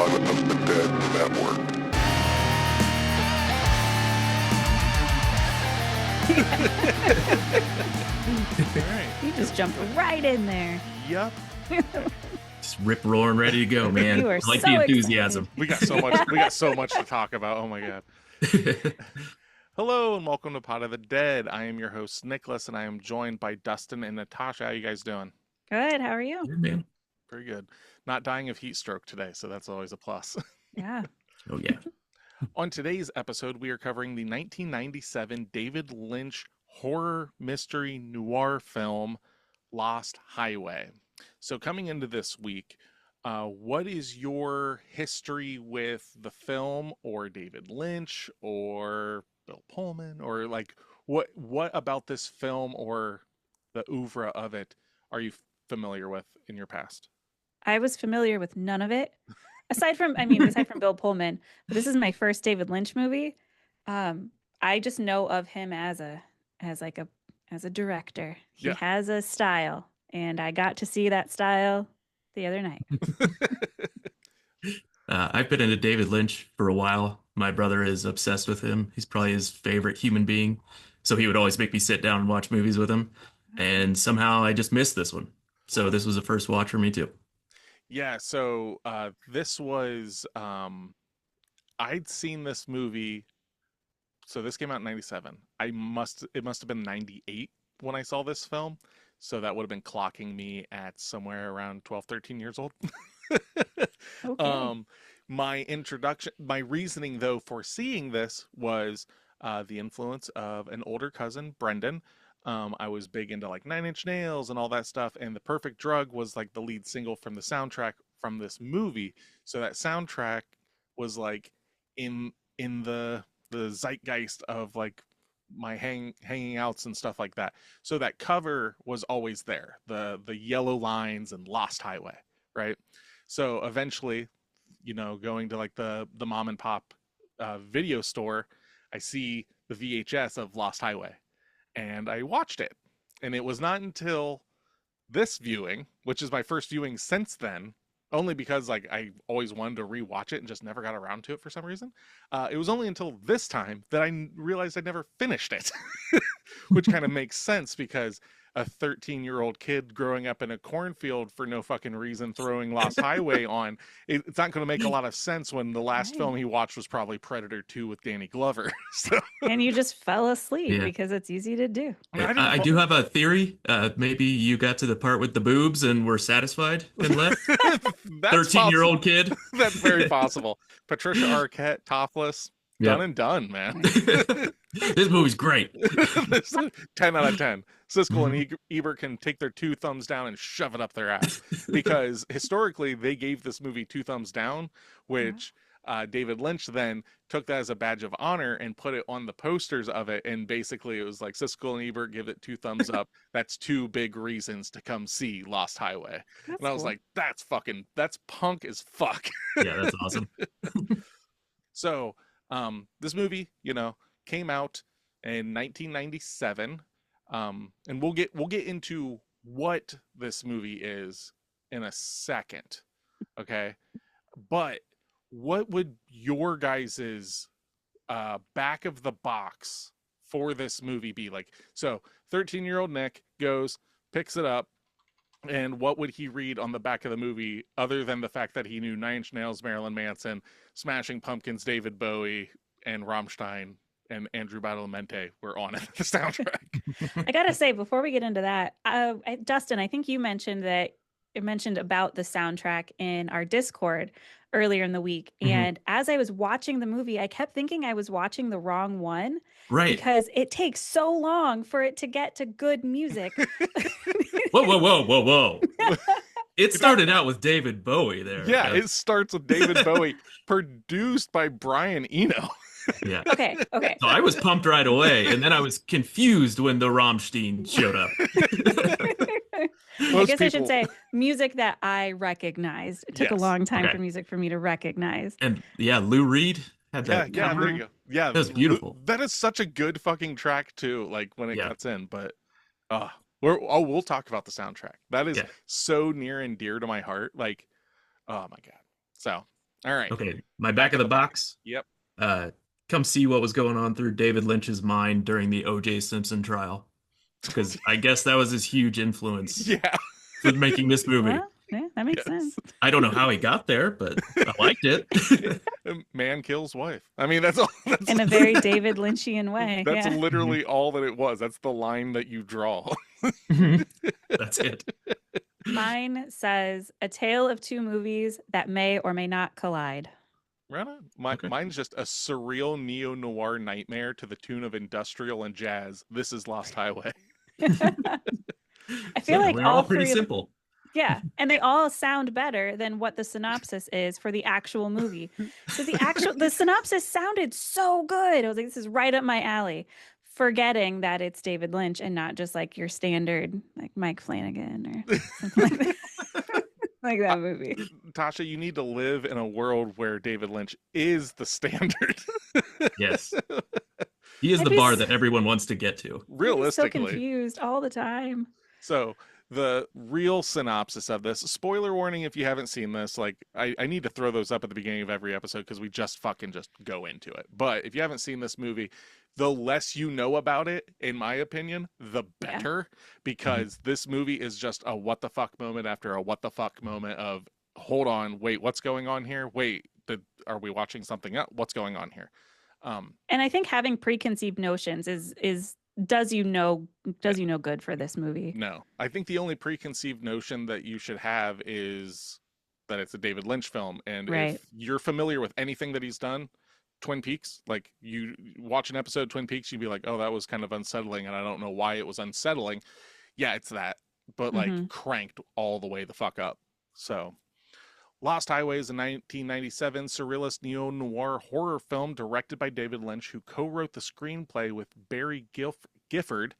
Dawn of the Dead Network. All right. You just jumped right in there. Yep. Just rip roaring, ready to go, man. You are I like so the enthusiasm. We got so much. We got so much to talk about. Oh my god. Hello and welcome to Pot of the Dead. I am your host Nicholas, and I am joined by Dustin and Natasha. How you guys doing? Good. How are you? Yeah, man. Pretty good. Not dying of heat stroke today, so that's always a plus. Yeah. Oh yeah. On today's episode, we are covering the 1997 David Lynch horror mystery noir film Lost Highway. So coming into this week, what is your history with the film or David Lynch or Bill Pullman, or like what about this film or the oeuvre of it are you familiar with in your past? I was familiar with none of it. Aside from Bill Pullman, but this is my first David Lynch movie. I just know of him as a director. He Yeah. has a style, and I got to see that style the other night. I've been into David Lynch for a while. My brother is obsessed with him. He's probably his favorite human being. So he would always make me sit down and watch movies with him. And somehow I just missed this one. So this was a first watch for me too. Yeah, so this was I'd seen this movie. So this came out in 97. It must have been 98 when I saw this film. So that would have been clocking me at somewhere around 12, 13 years old. Okay. My reasoning though for seeing this was the influence of an older cousin, Brendan. I was big into like Nine Inch Nails and all that stuff, and The Perfect Drug was like the lead single from the soundtrack from this movie. So that soundtrack was like in the zeitgeist of like my hanging outs and stuff like that. So that cover was always there, the yellow lines and Lost Highway, right? So eventually, going to like the mom and pop video store, I see the VHS of Lost Highway. And I watched it. And it was not until this viewing, which is my first viewing since then, only because like I always wanted to rewatch it and just never got around to it for some reason. It was only until this time that I realized I'd never finished it, which kind of makes sense because a 13-year-old kid growing up in a cornfield for no fucking reason throwing Lost Highway on, it's not going to make a lot of sense when the last Right. film he watched was probably Predator 2 with Danny Glover. So And you just fell asleep Yeah. because it's easy to do. I do have a theory. Maybe you got to the part with the boobs and were satisfied and left. That's 13-year-old kid. That's very possible. Patricia Arquette, topless, done and done, man. This movie's great. 10 out of 10. Siskel and Ebert can take their 2 thumbs down and shove it up their ass. Because historically, they gave this movie 2 thumbs down, which David Lynch then took that as a badge of honor and put it on the posters of it. And basically, it was like Siskel and Ebert give it 2 thumbs up. That's 2 big reasons to come see Lost Highway. That's And I was cool. like, that's punk as fuck. Yeah, that's awesome. So, this movie, came out in 1997. And we'll get into what this movie is in a second. Okay. But what would your guys's back of the box for this movie be like? So 13-year-old Nick goes, picks it up, and what would he read on the back of the movie other than the fact that he knew Nine Inch Nails, Marilyn Manson, Smashing Pumpkins, David Bowie, and Rammstein and Andrew Badalamenti were on it, the soundtrack. I gotta say, before we get into that, Dustin, I think you mentioned about the soundtrack in our Discord earlier in the week. And as I was watching the movie, I kept thinking I was watching the wrong one. Right. Because it takes so long for it to get to good music. Whoa. It started out with David Bowie there. Yeah, it starts with David Bowie, produced by Brian Eno. Yeah. Okay. So I was pumped right away, and then I was confused when the Rammstein showed up. I guess I should say music that I recognized. It took a Yes. long time Okay. for music for me to recognize. And yeah, Lou Reed had that. Yeah, cover. there you go. Yeah, That was beautiful. That is such a good fucking track too. Like when it Yeah. cuts in, but we'll talk about the soundtrack. That is Yeah. so near and dear to my heart. Like, oh my god. So All right. Okay, my back of the box. Yep. Come see what was going on through David Lynch's mind during the O.J. Simpson trial, because I guess that was his huge influence Yeah. for making this movie. Well, yeah, that makes sense. I don't know how he got there, but I liked it. Man kills wife. I mean, that's all. That's, In a very David Lynchian way. that's Yeah. literally all that it was. That's the line that you draw. That's it. Mine says a tale of two movies that may or may not collide. Right on. Okay. Mine's just a surreal neo-noir nightmare to the tune of industrial and jazz. This is Lost Highway. I feel like we're all pretty three of simple. Yeah, and they all sound better than what the synopsis is for the actual movie. Because the synopsis sounded so good. I was like, this is right up my alley. Forgetting that it's David Lynch and not just like your standard like Mike Flanagan or something like that. Like that movie. Tasha, you need to live in a world where David Lynch is the standard. Yes. He is I'd the be bar s- that everyone wants to get to. I'm so Realistically. confused all the time. So the real synopsis of this, spoiler warning if you haven't seen this, like I need to throw those up at the beginning of every episode because we just fucking just go into it. But if you haven't seen this movie, the less you know about it, in my opinion, the better, because this movie is just a what the fuck moment after a what the fuck moment of, hold on, wait, what's going on here? Wait, are we watching something else? What's going on here? And I think having preconceived notions is does you know good for this movie. No, I think the only preconceived notion that you should have is that it's a David Lynch film. And Right. if you're familiar with anything that he's done, Twin Peaks, like you watch an episode of Twin Peaks, you'd be like, oh, that was kind of unsettling. And I don't know why it was unsettling. Yeah, it's that, but like cranked all the way the fuck up. So Lost Highway is a 1997 surrealist neo-noir horror film directed by David Lynch, who co-wrote the screenplay with Barry Gifford.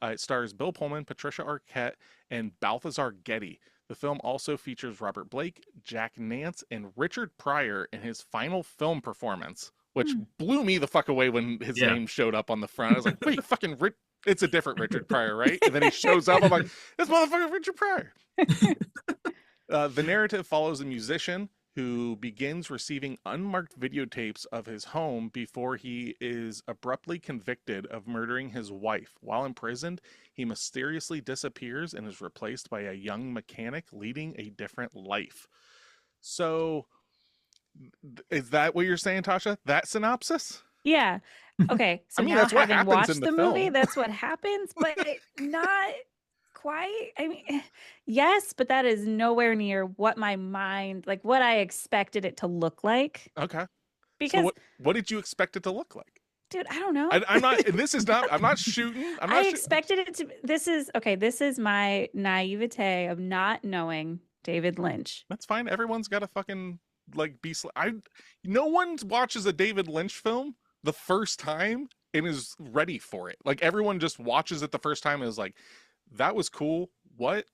It stars Bill Pullman, Patricia Arquette, and Balthazar Getty. The film also features Robert Blake, Jack Nance, and Richard Pryor in his final film performance, which blew me the fuck away when his name showed up on the front. I was like, wait, fucking it's a different Richard Pryor, right? And then he shows up, I'm like, this motherfucker Richard Pryor. The narrative follows a musician who begins receiving unmarked videotapes of his home before he is abruptly convicted of murdering his wife. While imprisoned, he mysteriously disappears and is replaced by a young mechanic leading a different life. So, is that what you're saying, Tasha? That synopsis? Yeah. Okay. So I mean, now that's what having happens in watched the the movie, film. that's what happens, but not quite. I mean, yes, but that is nowhere near what my mind, like what I expected it to look like. Okay. Because, So what did you expect it to look like? dude, I don't know. I'm not, and this is not, I'm not shooting. I'm not I expected it to, this is my naivete of not knowing David Lynch. That's fine. Everyone's got to fucking like be. No one watches a David Lynch film the first time and is ready for it. Like everyone just watches it the first time and is like, "That was cool. What?"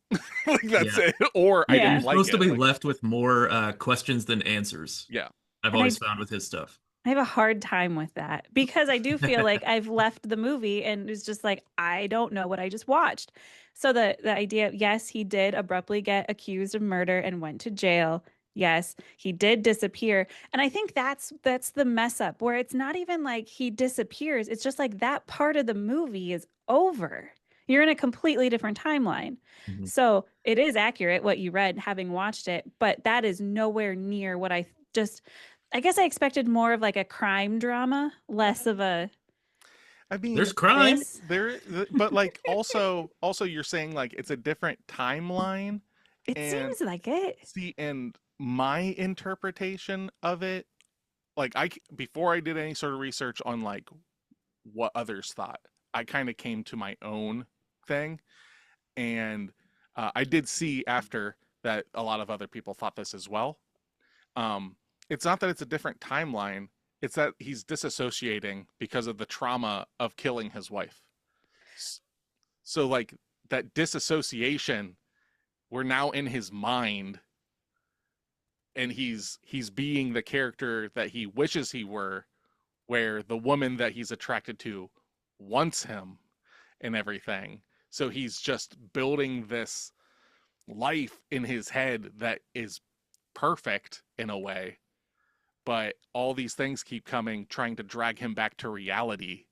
Like that's it. Or I Yeah. didn't You're like supposed to it. be Like, left with more questions than answers. yeah. I've And always found with his stuff. I have a hard time with that because I do feel like I've left the movie and it's just like, I don't know what I just watched. So the idea, yes, he did abruptly get accused of murder and went to jail. Yes, he did disappear. And I think that's the mess up where it's not even like he disappears. It's just like that part of the movie is over. You're in a completely different timeline. Mhm. So it is accurate what you read having watched it, but that is nowhere near what I guess I expected more of like a crime drama, less of a I mean, There's crime. this. but like also you're saying like it's a different timeline. It And seems like it. see, and my interpretation of it, like before I did any sort of research on like what others thought, I kind of came to my own thing, and I did see after that a lot of other people thought this as well. It's not that it's a different timeline, it's that he's disassociating because of the trauma of killing his wife. So like that disassociation, we're now in his mind, and he's being the character that he wishes he were, where the woman that he's attracted to wants him and everything. So he's just building this life in his head that is perfect in a way, but all these things keep coming, trying to drag him back to reality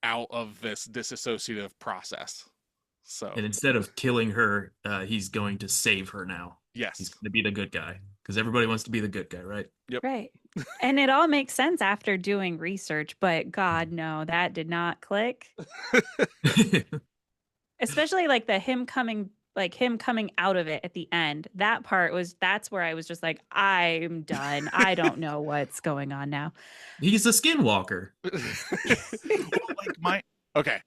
out of this disassociative process. So, And instead of killing her, he's going to save her now. He's yes. going to be the good guy because everybody wants to be the good guy, right? Yep. Right. And it all makes sense after doing research, but God, no, that did not click. Especially like him coming out of it at the end. That's where I was just like, I'm done. I don't know what's going on now. He's a skinwalker. Well, okay.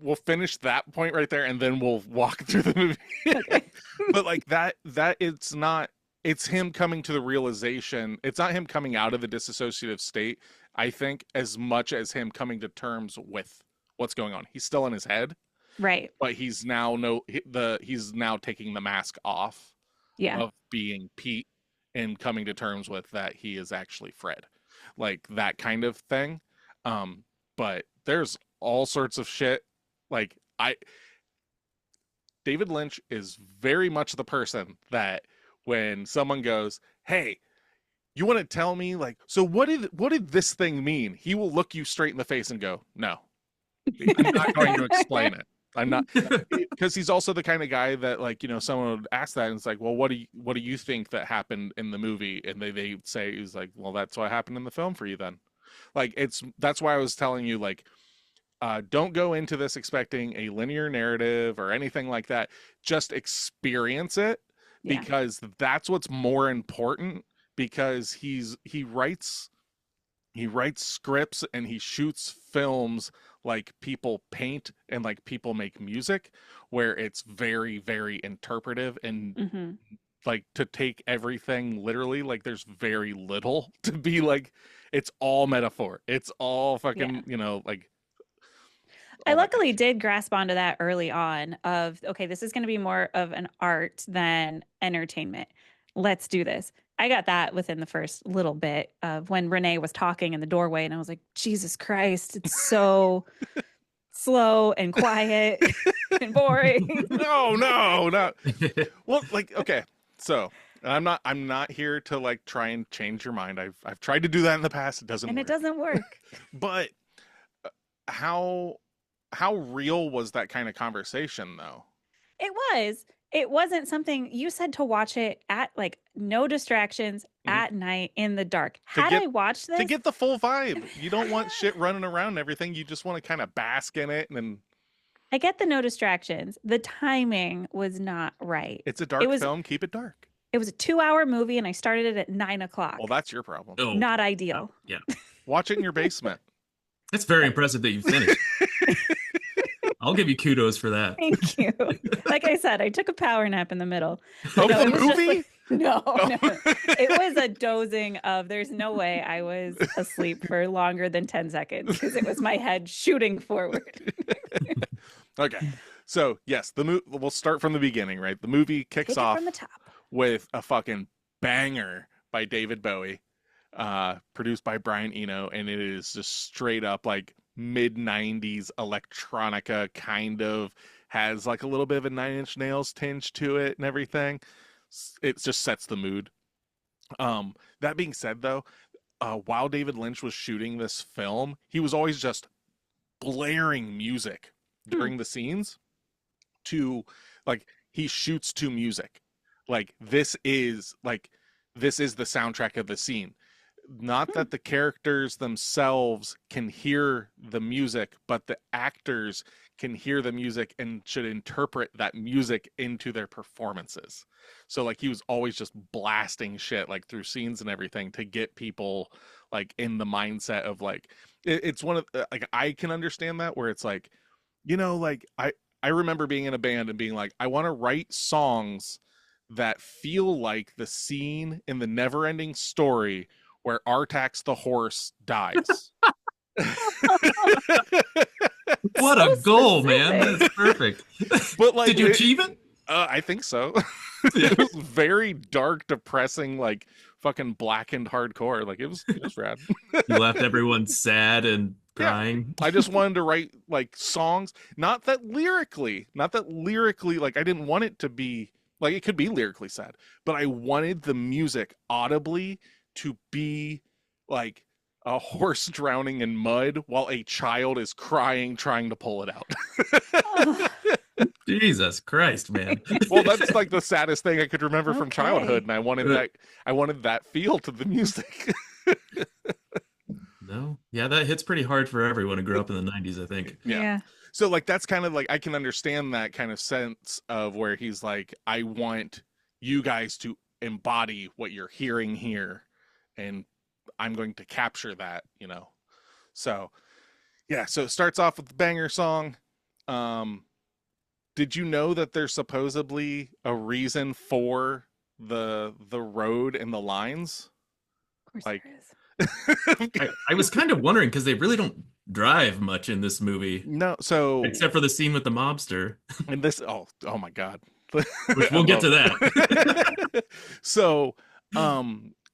We'll finish that point right there, and then we'll walk through the movie. Okay. But like that it's him coming to the realization. It's not him coming out of the dissociative state, I think, as much as him coming to terms with what's going on. He's still in his head, Right. but he's now he's now taking the mask off of being Pete and coming to terms with that he is actually Fred, like that kind of thing. But there's all sorts of shit. Like David Lynch is very much the person that when someone goes, "Hey, you want to tell me, like, so what did this thing mean?" He will look you straight in the face and go, "No, I'm not going to explain it. I'm not," because he's also the kind of guy that, like, you know, someone would ask that and it's like, "Well, what do you think that happened in the movie?" And they say, he's like, "Well, that's what happened in the film for you then." Like, that's why I was telling you, like, don't go into this expecting a linear narrative or anything like that. Just experience it, because that's what's more important, because he writes scripts and he shoots films like people paint and like people make music, where it's very, very interpretive and like to take everything literally. Like there's very little to be like, it's all metaphor. It's all fucking, you know, like. I luckily did grasp onto that early on of, okay, this is going to be more of an art than entertainment. Let's do this. I got that within the first little bit of when Renee was talking in the doorway, and I was like, Jesus Christ, it's so slow and quiet and boring. No, not. Well, like, okay, so I'm not here to like try and change your mind. I've tried to do that in the past. It doesn't work. It doesn't work. But how real was that kind of conversation though? It wasn't something you said to watch it at like no distractions at night in the dark. I watched this to get the full vibe, you don't want shit running around and everything. You just want to kind of bask in it. And then I get the no distractions. The timing was not right. It's a dark film. Keep it dark. It was a 2-hour movie and I started it at 9:00. Well, that's your problem. Oh. Not ideal. Yeah. Watch it in your basement. It's very impressive that you finished. I'll give you kudos for that. Thank you. Like I said, I took a power nap in the middle. Of the movie? No. It was a dozing of, there's no way I was asleep for longer than 10 seconds because it was my head shooting forward. Okay. So, yes, we'll start from the beginning, right? The movie kicks off from the top with a fucking banger by David Bowie, produced by Brian Eno, and it is just straight up like mid-90s electronica, kind of has like a little bit of a Nine Inch Nails tinge to it and everything. It just sets the mood. That being said though, while David Lynch was shooting this film, he was always just blaring music during the scenes to, like, he shoots to music. Like this is the soundtrack of the scene. Not that the characters themselves can hear the music, but the actors can hear the music and should interpret that music into their performances. So like he was always just blasting shit like through scenes and everything to get people like in the mindset of like, it's one of like, I can understand that, where it's like, you know, like I remember being in a band and being like, I want to write songs that feel like the scene in the Neverending Story where Artax the horse dies. What So a goal, specific. man. That's perfect. But like, did you achieve it? I think so. It was very dark, depressing, like fucking blackened hardcore. Like it was rad. You left everyone sad and crying. I just wanted to write like songs, not that lyrically, like I didn't want it to be Like it could be lyrically sad, but I wanted the music audibly to be like a horse drowning in mud while a child is crying trying to pull it out. Oh, Jesus Christ, man. Well, that's like the saddest thing I could remember from Okay. childhood, and I wanted that feel to the music. No. Yeah, that hits pretty hard for everyone who grew up in the 90s, I think. Yeah. yeah. So like that's kind of like I can understand that kind of sense of where he's like, I want you guys to embody what you're hearing here, and I'm going to capture that, you know. So yeah, so it starts off with the banger song. Did you know that there's supposedly a reason for the road and the lines? Of course Like- there is. I was kind of wondering because they really don't drive much in this movie, No, so except for the scene with the mobster, and this oh my god. which we'll get to that. So,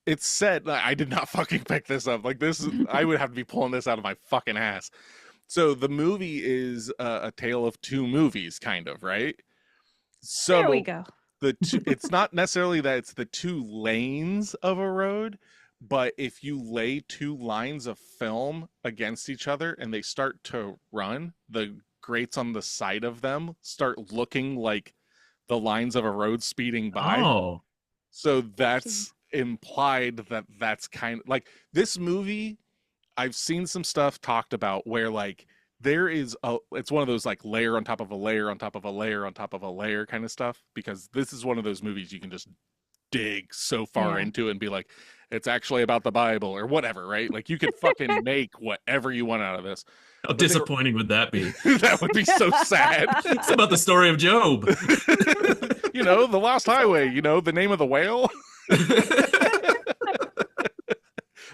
it's said I did not fucking pick this up. Like this, I would have to be pulling this out of my fucking ass. So the movie is a tale of two movies, kind of, right? So There we go. it's not necessarily that it's the two lanes of a road, but if you lay two lines of film against each other and they start to run, the grates on the side of them start looking like the lines of a road speeding by. Oh, So that's implied that that's kind of like this movie. I've seen some stuff talked about where like there is it's one of those like layer on top of a layer on top of a layer on top of a layer kind of stuff, because this is one of those movies you can just dig so far Yeah. into and be like, it's actually about the Bible or whatever, right? Like you could fucking make whatever you want out of this. how disappointing would that be? That would be so sad. It's about the story of Job. You know, the Lost Highway, you know, the name of the whale.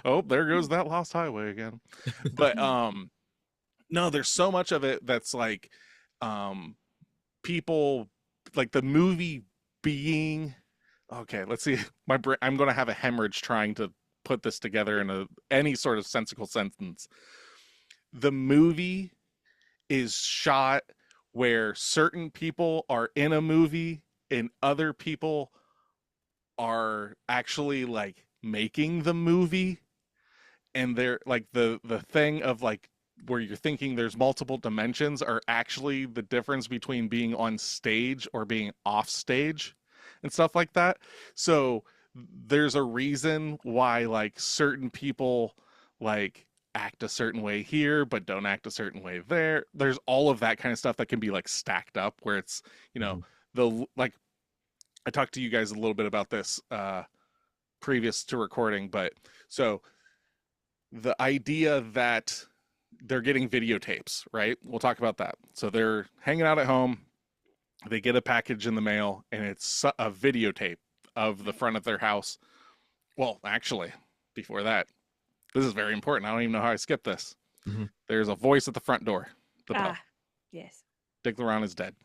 Oh, there goes that Lost Highway again. But no, there's so much of it that's like people like the movie being okay, let's see. I'm going to have a hemorrhage trying to put this together in any sort of sensical sentence. The movie is shot where certain people are in a movie and other people are actually like making the movie, and they're like the thing of like where you're thinking there's multiple dimensions are actually the difference between being on stage or being off stage and stuff like that. So there's a reason why like certain people like act a certain way here but don't act a certain way there. There's all of that kind of stuff that can be like stacked up where it's, you know, the like I talked to you guys a little bit about this previous to recording, but so the idea that they're getting videotapes, right? We'll talk about that. So they're hanging out at home, they get a package in the mail, and it's a videotape of the front of their house. Well, actually, before that, this is very important. I don't even know how I skipped this. Mhm. There's a voice at the front door. The bell. Yes. Dick Laurent is dead.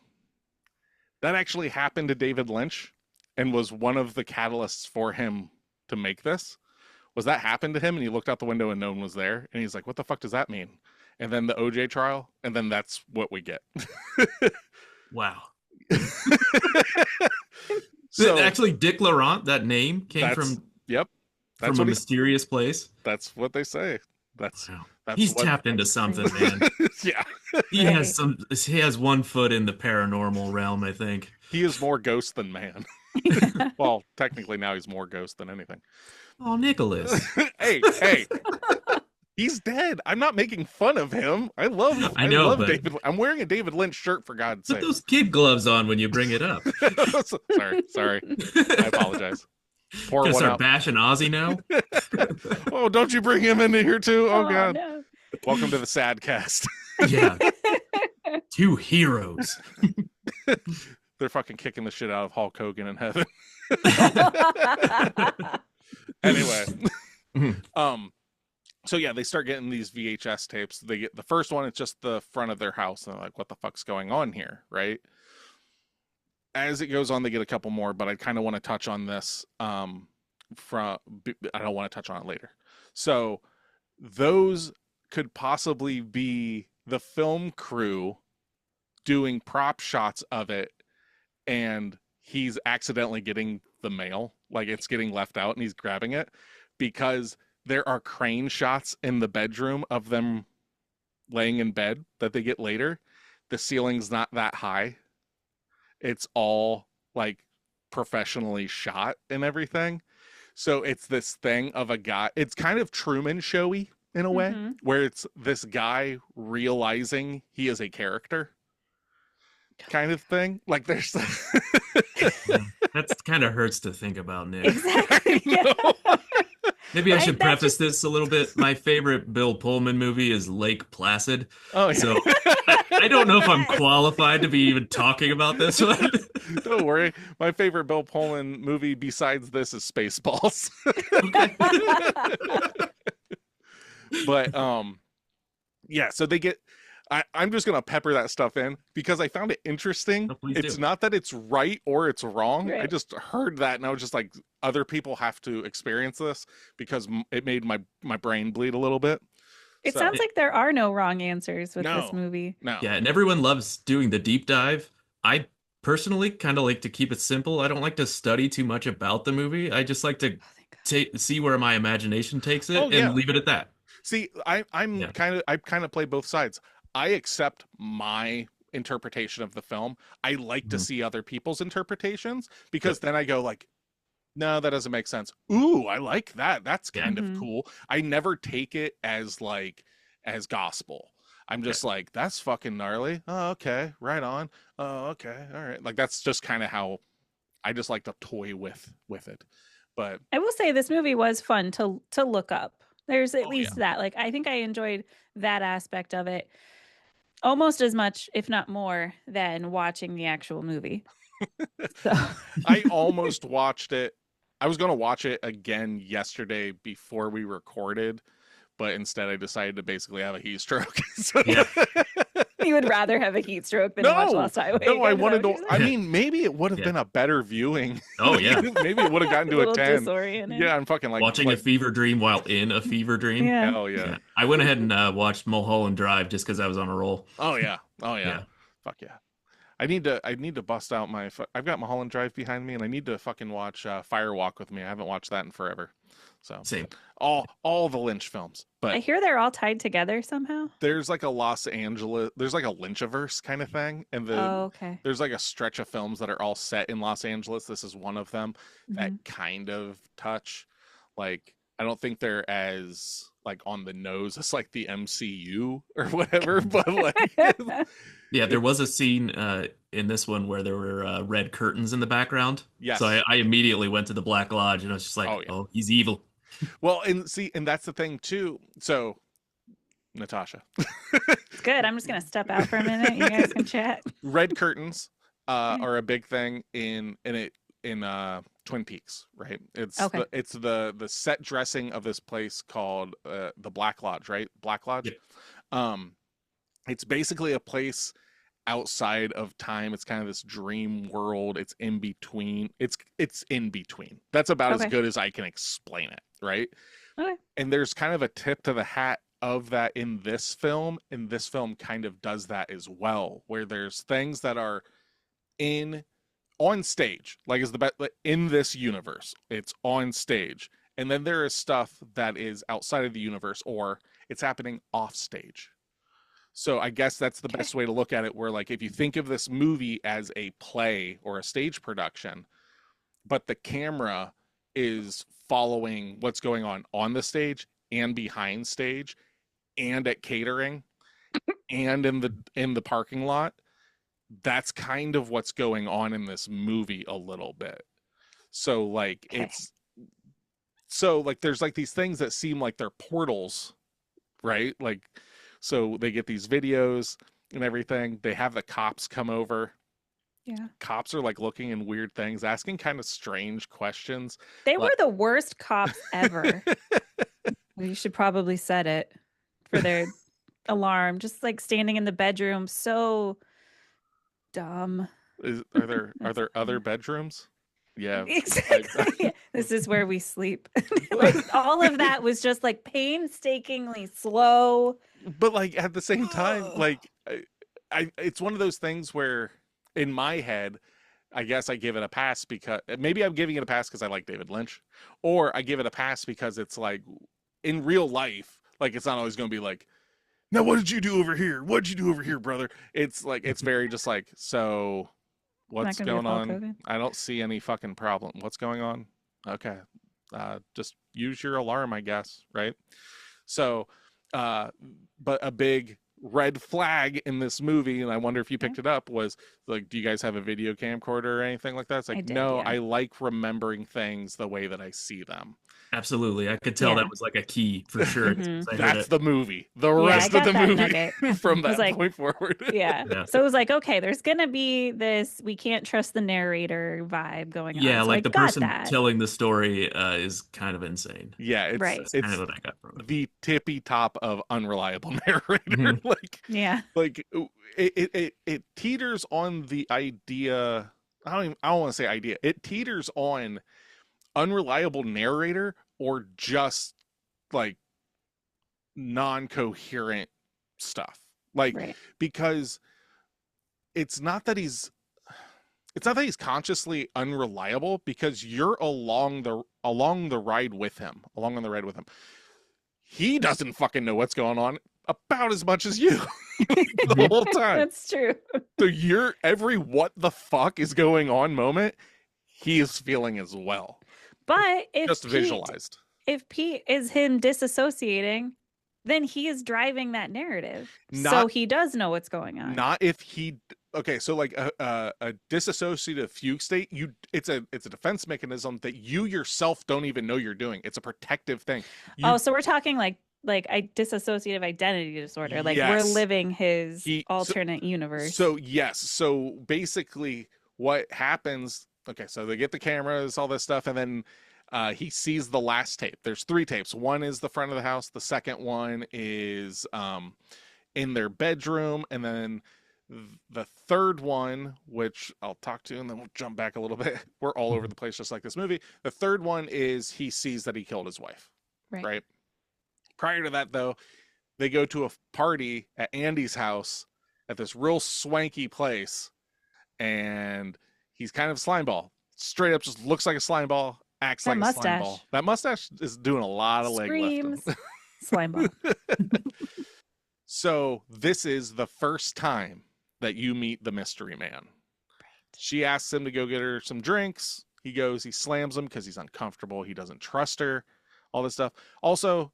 That actually happened to David Lynch and was one of the catalysts for him to make this. Was that happened to him and he looked out the window and no one was there and he's like, what the fuck does that mean? And then the OJ trial, and then that's what we get. Wow. So Actually, Dick Laurent, that name came that's- from yep, that's a what mysterious place. that's what they say. That's Wow. that's He's what, tapped into something, man. yeah. He Right. he has one foot in the paranormal realm, I think. He is more ghost than man. Well, technically now he's more ghost than anything. Oh, Nicholas. Hey, he's dead. I'm not making fun of him. I love but- David. I'm wearing a David Lynch shirt for God's Put sake. those kid gloves on when you bring it up. sorry. I apologize. Pour Gonna one start out. bashing Ozzy now? Oh, don't you bring him into here too? Oh God. No. Welcome to the sad cast. Yeah. Two heroes. They're fucking kicking the shit out of Hulk Hogan in heaven. Anyway. So yeah, they start getting these VHS tapes. They get the first one, it's just the front of their house, and they're like, what the fuck's going on here, right? As it goes on, they get a couple more, but I kind of want to touch on this I don't want to touch on it later. So those could possibly be the film crew doing prop shots of it, and he's accidentally getting the mail, like it's getting left out and he's grabbing it, because there are crane shots in the bedroom of them laying in bed that they get later. The ceiling's not that high. It's all like professionally shot and everything. So it's this thing of a guy. It's kind of Truman Showy in a way, where it's this guy realizing he is a character kind of thing. Like there's That kind of hurts to think about, Nick. Exactly. Yeah. Maybe I should preface this a little bit. My favorite Bill Pullman movie is Lake Placid. Oh, yeah. So I don't know if I'm qualified to be even talking about this one. Don't worry. My favorite Bill Pullman movie besides this is Spaceballs. But yeah, so they get I'm just gonna pepper that stuff in because I found it interesting. Oh, please it's do. not that it's right or it's wrong. I Right. just heard that and I was just like, other people have to experience this because it made my brain bleed a little bit. It So- sounds like there are no wrong answers with No. this movie. No. Yeah, and everyone loves doing the deep dive. I personally kind of like to keep it simple. I don't like to study too much about the movie. I just like to Oh, thank God. see where my imagination takes it Oh, and yeah. leave it at that. See, I Yeah. kind of play both sides. I accept my interpretation of the film. I like to Mhm. see other people's interpretations because then I go like, no, that doesn't make sense. Ooh, I like that. That's kind Mhm. of cool. I never take it as like as gospel. I'm just like, that's fucking gnarly. Oh, okay, right on. Oh, okay, all right. Like that's just kind of how I just like to toy with it. But I will say this movie was fun to look up. There's at Oh, least that. Like I think I enjoyed that aspect of it almost as much, if not more, than watching the actual movie. So I almost watched it. I was going to watch it again yesterday before we recorded, but instead I decided to basically have a heat stroke. So- Yeah. you would rather have a heat stroke than watch No, Lost Highway. no, I again, is that wanted what to. you're I saying? mean, maybe it would have Yeah. been a better viewing. Oh, yeah. Maybe it would have gotten A to a little 10. disoriented. Yeah, I'm fucking like Watching a fever dream while in a fever dream. Yeah. hell yeah. Yeah. I went ahead and watched Mulholland Drive just because I was on a roll. Oh yeah. Oh yeah. Yeah. Fuck yeah. I need to bust out my. I've got Mulholland Drive behind me, and I need to fucking watch Firewalk with me. I haven't watched that in forever. So Same. all the Lynch films, I but hear they're all tied together somehow. there's like a Los Angeles. There's like a Lynchiverse kind of thing, and Oh, okay. there's like a stretch of films that are all set in Los Angeles. This is one of them that Mhm. kind of touch. Like I don't think they're as like on the nose as like the MCU or whatever, but like Yeah, there was a scene in this one where there were red curtains in the background. yes. So I immediately went to the Black Lodge and I was just like, Oh, yeah. oh, he's evil. Well, and see, and that's the thing too. So, Natasha, It's good. I'm just gonna step out for a minute. You guys can chat. red curtains Yeah. are a big thing in Twin Peaks, right? It's Okay. the set dressing of this place called the Black Lodge, right? Black Lodge. Yep. It's basically a place outside of time. It's kind of this dream world. It's in between. It's in between. That's about as Okay. good as I can explain it, right? Okay. And there's kind of a tip to the hat of that in this film, and this film kind of does that as well, where there's things that are on stage, like is the best in this universe. It's on stage, and then there is stuff that is outside of the universe, or it's happening off stage. So I guess that's the Okay. best way to look at it, where like if you think of this movie as a play or a stage production, but the camera is following what's going on the stage and behind stage and at catering and in the parking lot, that's kind of what's going on in this movie a little bit. So like Okay. there's like these things that seem like they're portals, right? Like so they get these videos and everything. They have the cops come over. Yeah. Cops are like looking in weird things, asking kind of strange questions. They were Like- the worst cops ever. We should probably set it for their alarm. Just like standing in the bedroom, so dumb. Are there That's other funny. bedrooms? Yeah. Exactly. This is where we sleep. Like all of that was just like painstakingly slow. But like at the same time, Ugh. like I it's one of those things where in my head, I guess I give it a pass because maybe I'm giving it a pass because I like David Lynch, or I give it a pass because it's like in real life, like it's not always going to be like, now what did you do over here? What did you do over here, brother? It's like it's very just like, so what's gonna be a going Hulk on? Hogan. I don't see any fucking problem. What's going on? Okay, just use your alarm, I guess, right? So, but a big red flag in this movie, and I wonder if you picked it up, was like, do you guys have a video camcorder or anything like that? It's like, I did, no, yeah. I like remembering things the way that I see them. Absolutely. I could tell Yeah. that was like a key for sure. Mhm. I heard That's it. the movie. The Yeah, I rest of got the that movie nugget. from I was that like, point forward. Yeah. Yeah. So it was like, okay, there's gonna be this we can't trust the narrator vibe going Yeah, on. So like I the got person that. telling the story is kind of insane. Yeah, Right. That's kind of it's what I got from it. the tippy top of unreliable narrator. Mhm. Yeah. like it teeters on the idea. I don't want to say idea. It teeters on unreliable narrator or just like non-coherent stuff. Like Right. because it's not that he's consciously unreliable, because you're along the ride with him. He doesn't fucking know what's going on about as much as you the whole time. That's true. So you're every what the fuck is going on moment, he is feeling as well. But Just visualized. if Pete is him disassociating, then he is driving that narrative. So Not- he does know what's going on. Not if he okay, so like a disassociative fugue state, it's a defense mechanism that you yourself don't even know you're doing. It's a protective thing. So we're talking like a dissociative identity disorder. Like we're Yes. living his alternate universe. So yes, so basically what happens, okay, so they get the cameras, all this stuff, and then he sees the last tape. There's 3 tapes. One is the front of the house, the second one is in their bedroom, and then the third one, which I'll talk to, and then we'll jump back a little bit. We're all over the place just like this movie. The third one is he sees that he killed his wife. Right? Prior to that, though, they go to a party at Andy's house at this real swanky place, and he's kind of a slime ball. Straight up just looks like a slime ball, acts That like a slime mustache. ball. That mustache is doing a lot of leg lifting. Screams. Slime ball. So this is the first time that you meet the mystery man. She asks him to go get her some drinks. He goes, he slams him because he's uncomfortable. He doesn't trust her, all this stuff. Also,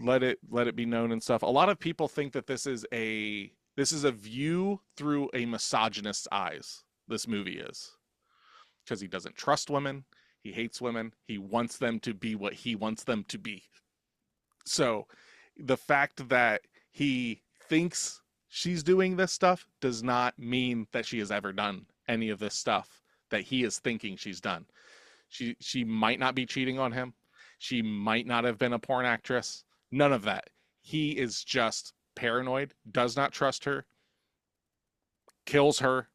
let it be known and stuff. A lot of people think that this is a view through a misogynist's eyes. This movie is, because he doesn't trust women. He hates women. He wants them to be what he wants them to be. So the fact that he thinks she's doing this stuff does not mean that she has ever done any of this stuff that he is thinking she's done. She might not be cheating on him. She might not have been a porn actress. None of that. He is just paranoid, does not trust her, kills her,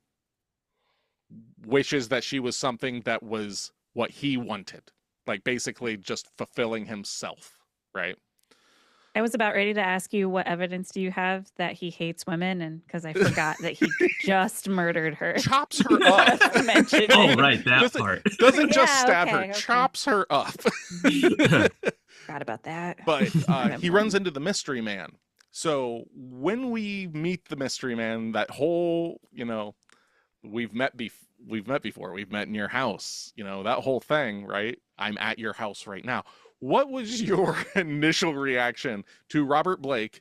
wishes that she was something that was what he wanted. Like basically just fulfilling himself, right? I was about ready to ask you, what evidence do you have that he hates women? And because I forgot that he just murdered her. Chops her up. Just mentioned Oh, it. right, that part. Doesn't just Yeah, stab okay, her, okay. chops her up. Forgot about that. But he Whatever. runs into the mystery man. So when we meet the mystery man, that whole, we've met before. We've met in your house, that whole thing, right? I'm at your house right now. What was your initial reaction to Robert Blake,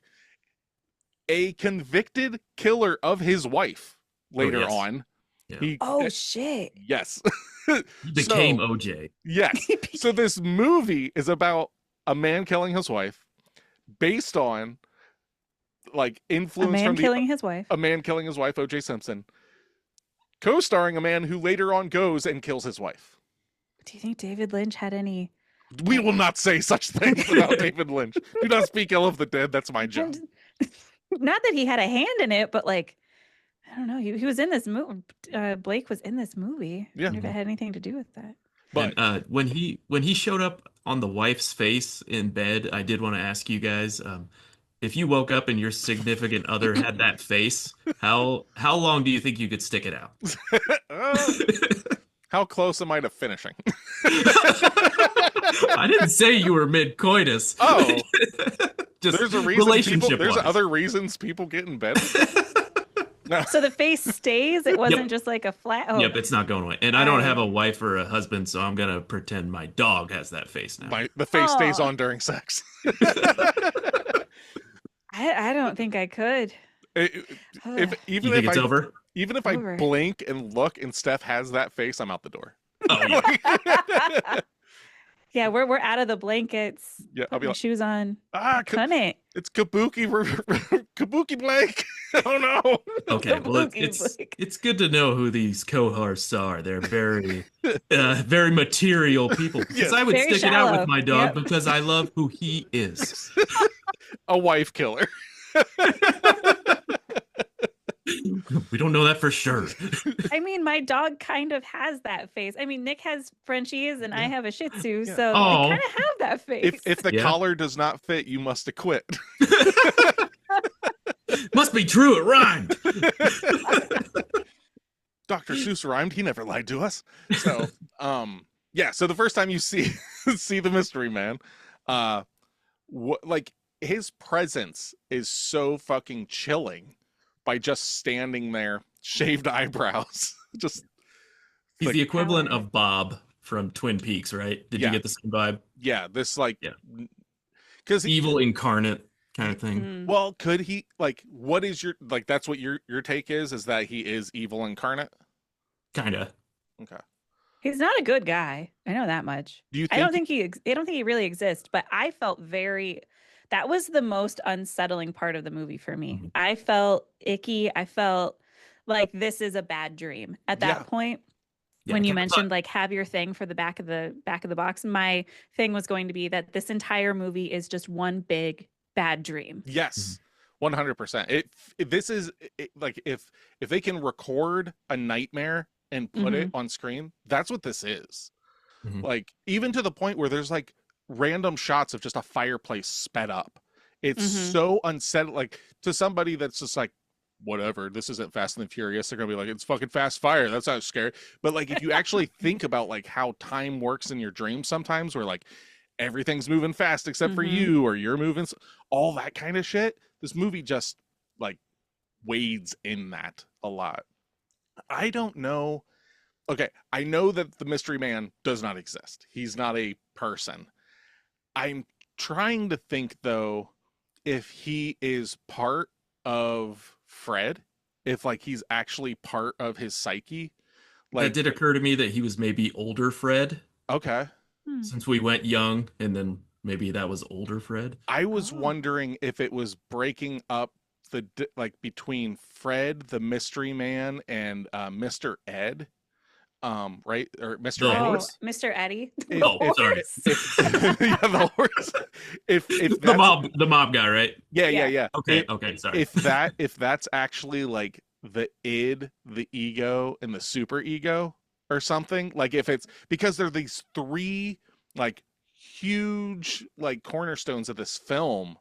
a convicted killer of his wife later yes. on? Yeah. Shit. Yes. He became So- OJ. Yes. So this movie is about a man killing his wife based on like A influence man from killing his wife. a man killing his wife, O.J. Simpson, co-starring a man who later on goes and kills his wife. Do you think David Lynch had any? We will not say such things about David Lynch. Do not speak ill of the dead. That's my job. Not that he had a hand in it, but like, I don't know. He was in this movie. Blake was in this movie. Yeah. I wonder if it had anything to do with that. But And, when he showed up on the wife's face in bed, I did want to ask you guys, if you woke up and your significant other had that face, how long do you think you could stick it out? How close am I to finishing? I didn't say you were mid-coitus. Oh, Just there's a reason relationship there's wise. other reasons people get in bed. No. So the face stays. It wasn't just like a flat. Oh, Yep, it's not going away. And I don't have a Alright. wife or a husband, so I'm gonna pretend my dog has that face now. The face stays Aw. on during sex. I don't think I could. If You think it's over? even if Over. I blink and look and Steph has that face, I'm out the door. Oh yeah. Yeah, we're out of the blankets. Yeah, I'll Put be my like, shoes on. Couldn't. It's Kabuki, Kabuki blank. Oh no. Okay, well, Kabuki Blake. it's good to know who these co-hosts are. They're very material people. Because Yes. I would Very stick it out shallow. with my dog Yep. because I love who he is. A wife killer. We don't know that for sure. I mean, my dog kind of has that face. I mean, Nick has Frenchies and I have a Shih Tzu, Yeah. so Aw. I kind of have that face. If the Yeah. collar does not fit, you must acquit. Must be true. It rhymed. Dr. Seuss rhymed. He never lied to us. So, yeah. So the first time you see the mystery man, like his presence is so fucking chilling by just standing there, shaved eyebrows. Just He's like, the equivalent of Bob from Twin Peaks, right? Did Yeah. you get the same vibe? yeah, this like, Yeah. because Evil incarnate kind of thing. Mm. well, could he like? What is your like? That's what your take is that he is evil incarnate. Kind of. Okay. He's not a good guy. I know that much. Do you I think? don't think I don't think he really exists, but I felt that was the most unsettling part of the movie for me. Mhm. I felt icky. I felt like this is a bad dream at that Yeah. point. Yeah, When you kinda mentioned like have your thing for the back of the box, my thing was going to be that this entire movie is just one big bad dream. Yes, 100%. This is like if they can record a nightmare and put it on screen, that's what this is. Mhm. Like even to the point where there's like random shots of just a fireplace sped up. It's Mhm. so unsettling. Like to somebody that's just like, whatever, this isn't Fast and the Furious. They're gonna be like, it's fucking fast fire. That's not scary. But like if you actually think about like how time works in your dreams sometimes, where like everything's moving fast except for Mhm. you, or you're moving, all that kind of shit. This movie just like wades in that a lot. I don't know. Okay, I know that the mystery man does not exist. He's not a person. I'm trying to think though if he is part of Fred, if like he's actually part of his psyche. That Like, did occur to me that he was maybe older Fred, okay. Hmm. since we went young, and then maybe that was older Fred. I was Oh. wondering if it was breaking up like between Fred, the mystery man, and Mr. Ed, right? Or Mr. The Eddie. horse? Mr. Eddie. If- Oh, The sorry. horse. Yeah, the horse. If The that's, mob guy, right? yeah. Okay, If- okay, sorry. if that's actually like the id, the ego, and the super ego or something, like if it's because they're these three like huge like cornerstones of this film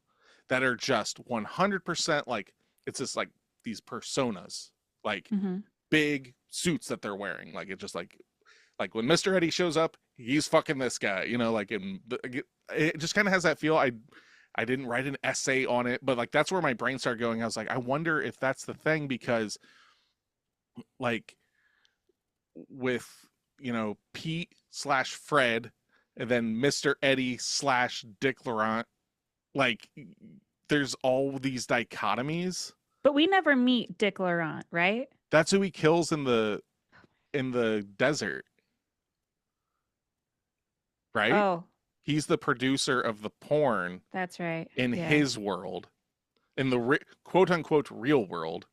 that are just 100% like it's just like these personas, like Mhm. big suits that they're wearing, like it just like when Mr. Eddie shows up, he's fucking this guy, like it just kind of has that feel. I didn't write an essay on it, but like that's where my brain started going. I was like, I wonder if that's the thing, because like with Pete / Fred and then Mr. Eddie / Dick Laurent, like there's all these dichotomies. But we never meet Dick Laurent, right? That's who he kills in the desert, right? Oh, He's the producer of the porn that's right. in Yeah. his world, in the quote unquote real world.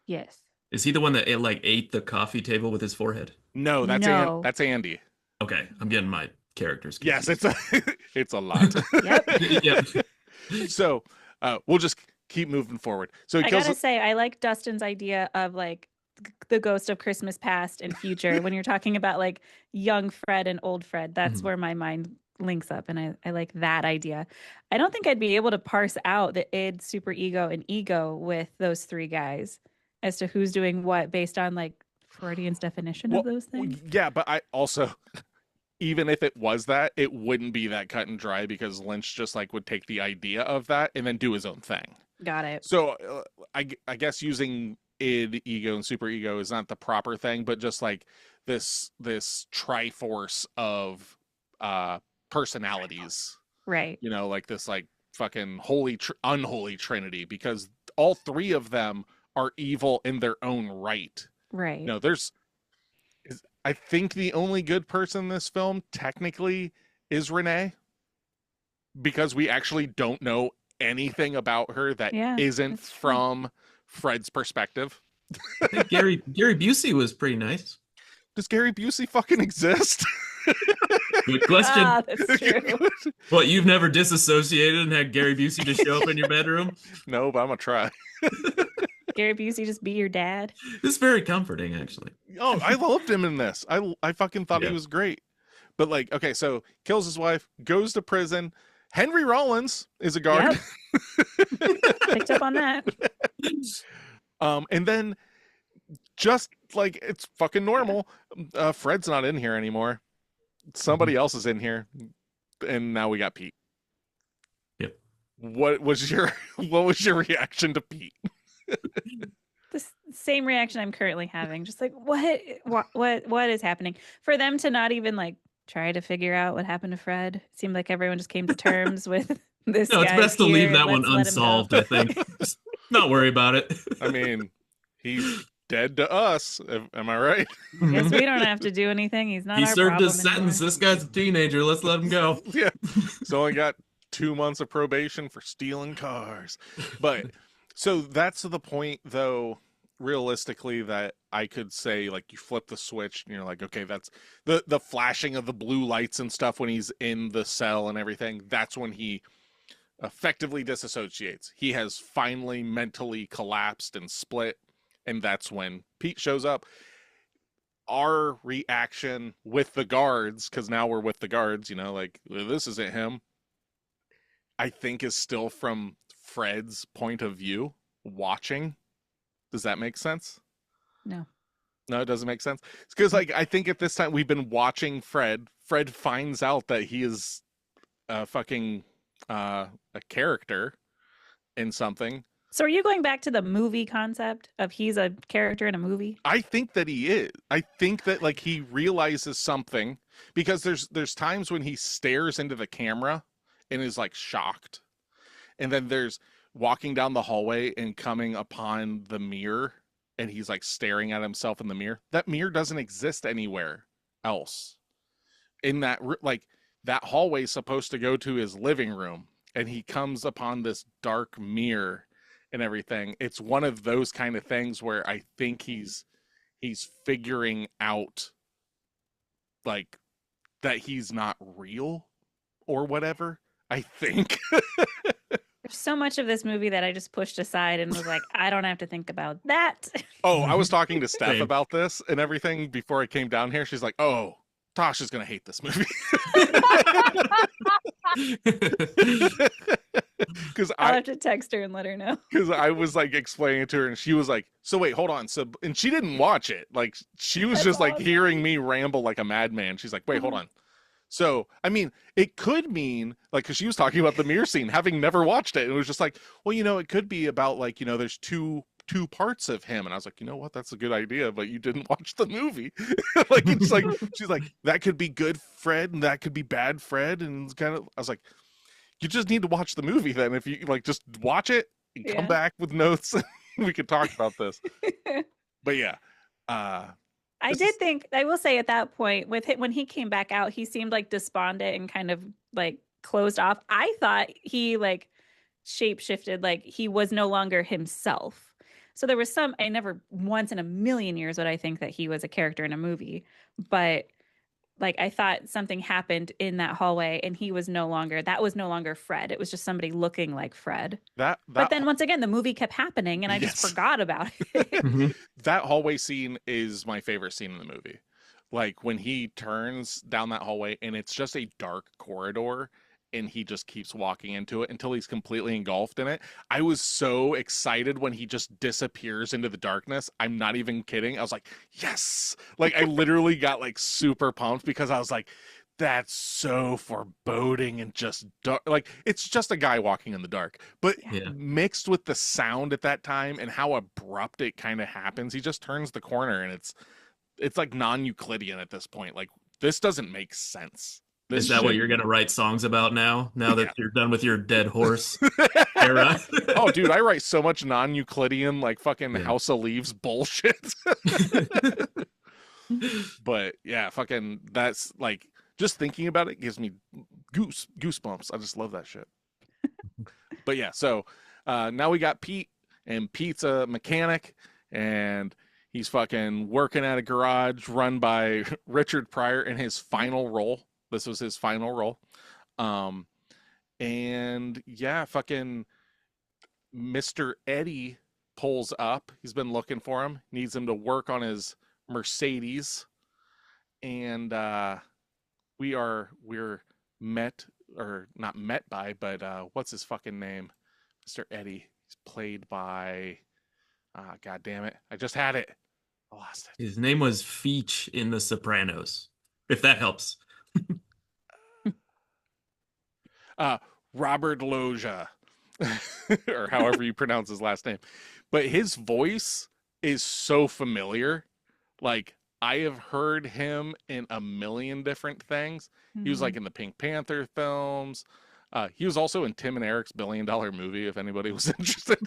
Yes. Is he the one that ate the coffee table with his forehead? No, that's No. that's Andy. Okay, I'm getting my characters Yes, confused. it's a lot. Yep. Yep. So we'll just keep moving forward. So he I kills. gotta say, I like Dustin's idea of like the ghost of Christmas past and future. When you're talking about like young Fred and old Fred, that's Mhm. where my mind links up, and I like that idea. I don't think I'd be able to parse out the id, superego, and ego with those three guys as to who's doing what based on like Freudian's definition of those things. Yeah, but I also, even if it was that, it wouldn't be that cut and dry because Lynch just like would take the idea of that and then do his own thing. Got it. So I guess using id, ego, and superego is not the proper thing, but just like this triforce of personalities, Right. you know, like this like fucking unholy trinity, because all three of them are evil in their own right. Right. You know, I think the only good person in this film technically is Renee, because we actually don't know anything about her that isn't from Fred's perspective. I think Gary Busey was pretty nice. Does Gary Busey fucking exist? Good question. That's true. What, you've never disassociated and had Gary Busey just show up in your bedroom? No, but I'm gonna try. Gary Busey just be your dad. It's very comforting, actually. Oh, I loved him in this. I fucking thought he was great. But like, okay, so kills his wife, goes to prison. Henry Rollins is a guard. Yep. Picked up on that. And then just like it's fucking normal, Fred's not in here anymore. Somebody else is in here, and now we got Pete. Yep. What was your reaction to Pete? The same reaction I'm currently having. Just like what is happening? For them to not even like try to figure out what happened to Fred. It seemed like everyone just came to terms with this. No, it's best to leave that one unsolved, I think. Just not worry about it. I mean, he's dead to us. Am I right? I guess we don't have to do anything. He's not. He our served problem his sentence. anymore. This guy's a teenager. Let's let him go. Yeah. He's only got 2 months of probation for stealing cars. But so that's the point, though, realistically, that I could say, like, you flip the switch and you're like, okay, that's the flashing of the blue lights and stuff when he's in the cell and everything. That's when he effectively disassociates. He has finally mentally collapsed and split. And that's when Pete shows up. Our reaction with the guards, because now we're with the guards, you know, like, this isn't him, I think is still from Fred's point of view, watching. Does that make sense? No. No, it doesn't make sense. It's because, like, I think at this time we've been watching Fred. Fred finds out that he is a character in something. So are you going back to the movie concept of he's a character in a movie? I think that he is. I think that like he realizes something, because there's times when he stares into the camera and is like shocked. And then there's walking down the hallway and coming upon the mirror and he's like staring at himself in the mirror. That mirror doesn't exist anywhere else. In that, like, that hallway is supposed to go to his living room, and he comes upon this dark mirror and everything. It's one of those kind of things where I think he's figuring out like that he's not real or whatever, I think. There's so much of this movie that I just pushed aside and was like, I don't have to think about that. Oh, I was talking to Steph Same. about this and everything before I came down here. She's like, oh, Tasha's gonna hate this movie. Because I'll have to text her and let her know. Because I was like explaining it to her, and she was like, "So wait, hold on." So, and she didn't watch it. Like, she was That's just like awesome. hearing me ramble like a madman. She's like, "Wait, hold on." So, I mean, it could mean like, because she was talking about the mirror scene, having never watched it, and it was just like, well, you know, it could be about like, you know, there's two parts of him, and I was like, you know what, that's a good idea, but you didn't watch the movie. Like, it's like she's like, that could be good Fred, and that could be bad Fred, and it's kind of, I was like, you just need to watch the movie then. If you like, just watch it and come back with notes, and we could talk about this. But yeah, I did think, I will say at that point with him, when he came back out, he seemed like despondent and kind of like closed off. I thought he like shape shifted, like he was no longer himself. So there was some, I never once in a million years would I think that he was a character in a movie, but like I thought something happened in that hallway and he was no longer, that was no longer Fred. It was just somebody looking like Fred. But then once again, the movie kept happening and I just forgot about it. That hallway scene is my favorite scene in the movie. like when he turns down that hallway and it's just a dark corridor and he just keeps walking into it until he's completely engulfed in it. I was so excited when he just disappears into the darkness. I'm not even kidding. I was like, yes. Like I literally got like super pumped because I was like, that's so foreboding and just dark. Like it's just a guy walking in the dark, but Yeah. mixed with the sound at that time and how abrupt it kind of happens, he just turns the corner and it's like non-Euclidean at this point. Like this doesn't make sense. This Is that what shit- you're gonna write songs about now? Now that Yeah. you're done with your dead horse era? Oh, dude, I write so much non-Euclidean, like fucking Yeah. House of Leaves bullshit. But yeah, fucking, that's like, just thinking about it gives me goosebumps. I just love that shit. But yeah, so now we got Pete, and Pete's a mechanic, and he's fucking working at a garage run by Richard Pryor in his final role. This was his final role. And yeah, fucking Mr. Eddie pulls up. He's been looking for him, needs him to work on his Mercedes. And we're met, or not met by, but what's his fucking name? Mr. Eddie. He's played by god damn it. I just had it. I lost it. His name was Feech in The Sopranos, if that helps. Robert Loggia. Or however you pronounce his last name. But his voice is so familiar. Like I have heard him in a million different things. He was like in the Pink Panther films. He was also in Tim and Eric's $1 billion movie, if anybody was interested.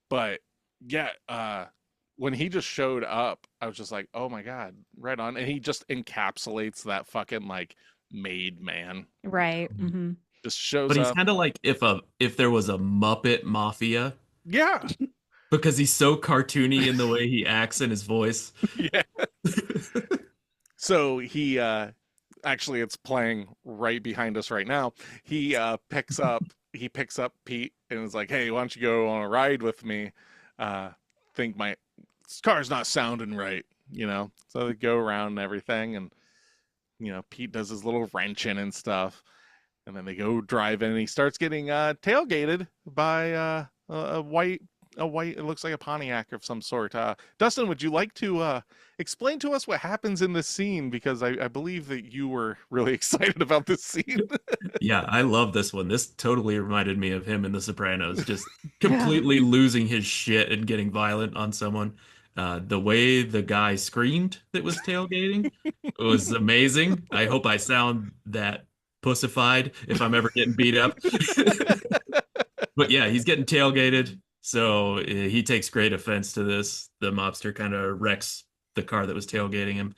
But yeah, when he just showed up, I was just like, oh my God, right on. And he just encapsulates that fucking like made man. Right. Mm-hmm. Just shows But he's up. kind of like if there was a Muppet Mafia, Yeah. because he's so cartoony in the way he acts and his voice. Yeah. So he actually it's playing right behind us right now. He picks up Pete and is like, hey, why don't you go on a ride with me? Think my car's not sounding right, you know. So they go around and everything, and you know, Pete does his little wrenching and stuff. And then they go driving, and he starts getting tailgated by a white, it looks like a Pontiac of some sort. Dustin, would you like to explain to us what happens in this scene? Because I believe that you were really excited about this scene. Yeah, I love this one. This totally reminded me of him in The Sopranos, just completely losing his shit and getting violent on someone. The way the guy screamed that was tailgating was amazing. I hope I sound that pussified if I'm ever getting beat up. But yeah, he's getting tailgated, so he takes great offense to this. The mobster kind of wrecks the car that was tailgating him,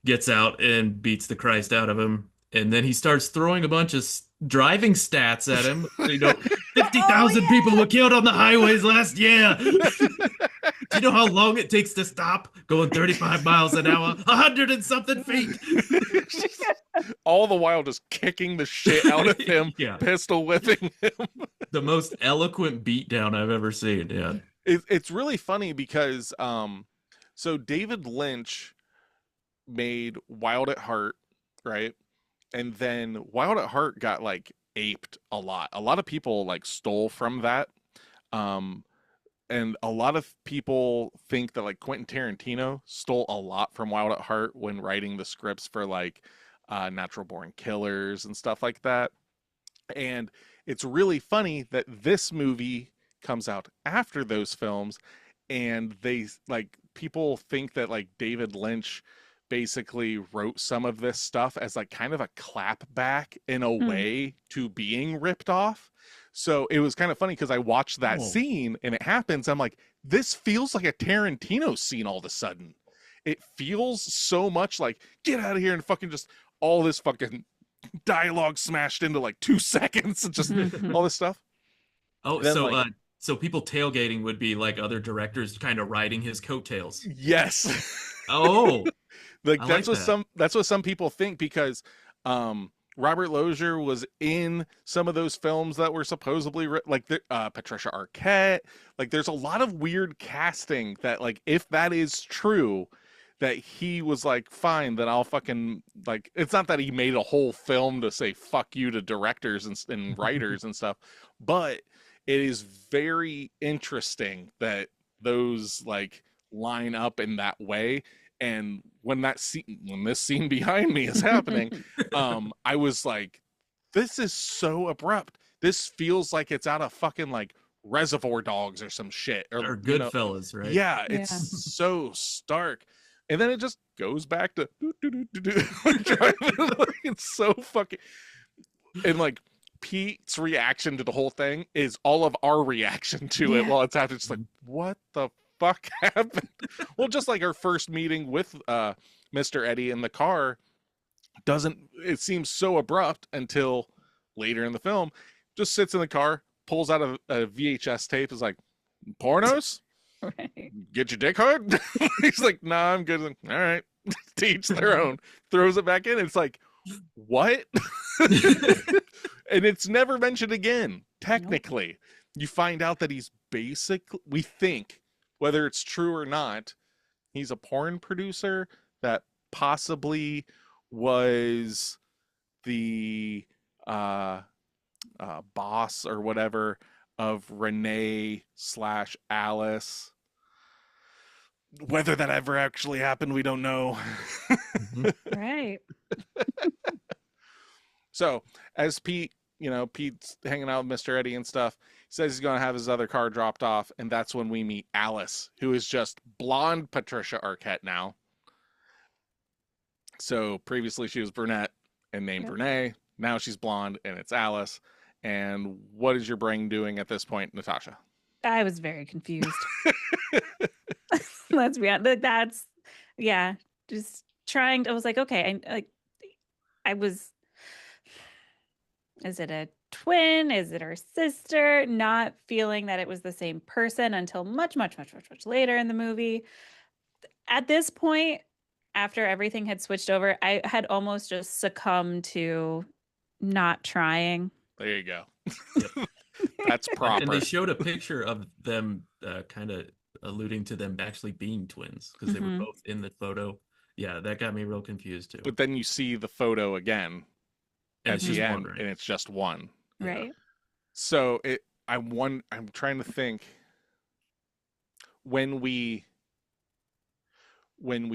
gets out and beats the Christ out of him, and then he starts throwing a bunch of driving stats at him. You know, 50,000 people were killed on the highways last year. Do you know how long it takes to stop going 35 miles an hour, 100 and something feet? All the while just kicking the shit out of him, Yeah. pistol whipping him. The most eloquent beatdown I've ever seen. Yeah. It's really funny because so David Lynch made Wild at Heart, right? And then Wild at Heart got like aped a lot. A lot of people like stole from that. And a lot of people think that like Quentin Tarantino stole a lot from Wild at Heart when writing the scripts for like Natural Born Killers and stuff like that. And it's really funny that this movie comes out after those films, and they like people think that like David Lynch basically wrote some of this stuff as like kind of a clap back in a way to being ripped off. So it was kind of funny because I watched that scene and it happens. I'm like, this feels like a Tarantino scene all of a sudden. It feels so much like, get out of here, and fucking just all this fucking dialogue smashed into like 2 seconds and just all this stuff. Oh, Then, so like- so people tailgating would be like other directors kind of riding his coattails. Yes. Oh, Like I that's like what that. some people think, because Robert Loggia was in some of those films that were supposedly like Patricia Arquette. Like there's a lot of weird casting that, like, if that is true, that he was like, fine, then I'll fucking, like, it's not that he made a whole film to say fuck you to directors and writers and stuff, but it is very interesting that those like line up in that way. And when this scene behind me is happening, I was like, this is so abrupt. This feels like it's out of fucking like Reservoir Dogs or some shit, or Goodfellas, right? Yeah, it's so stark. And then it just goes back to it's so fucking, and like Pete's reaction to the whole thing is all of our reaction to it while it's happening. It's like, what the fuck happened? Well, just like our first meeting with Mr. Eddie in the car it seems so abrupt until later in the film. Just sits in the car, pulls out a VHS tape, is like, pornos? Right. Get your dick hard? He's like, nah, I'm good. Like, all right. To each their own. Throws it back in. It's like, what? And it's never mentioned again. Technically, you find out that he's basically, we think, whether it's true or not, he's a porn producer that possibly was the boss or whatever of Renee / Alice. Whether that ever actually happened, we don't know. Right. So as Pete's hanging out with Mr. Eddie and stuff, he says he's going to have his other car dropped off. And that's when we meet Alice, who is just blonde Patricia Arquette now. So previously she was brunette and named Renee. Now she's blonde and it's Alice. And what is your brain doing at this point, Natasha? I was very confused. Let's be honest. That's, just trying. I was like, okay, is it a twin? Is it her sister? Not feeling that it was the same person until much, much, much, much, much later in the movie. At this point, after everything had switched over, I had almost just succumbed to not trying. There you go. That's proper. And they showed a picture of them kind of alluding to them actually being twins because they were both in the photo. Yeah, that got me real confused too. But then you see the photo again at the end, and it's just one. Right. So I'm trying to think, when we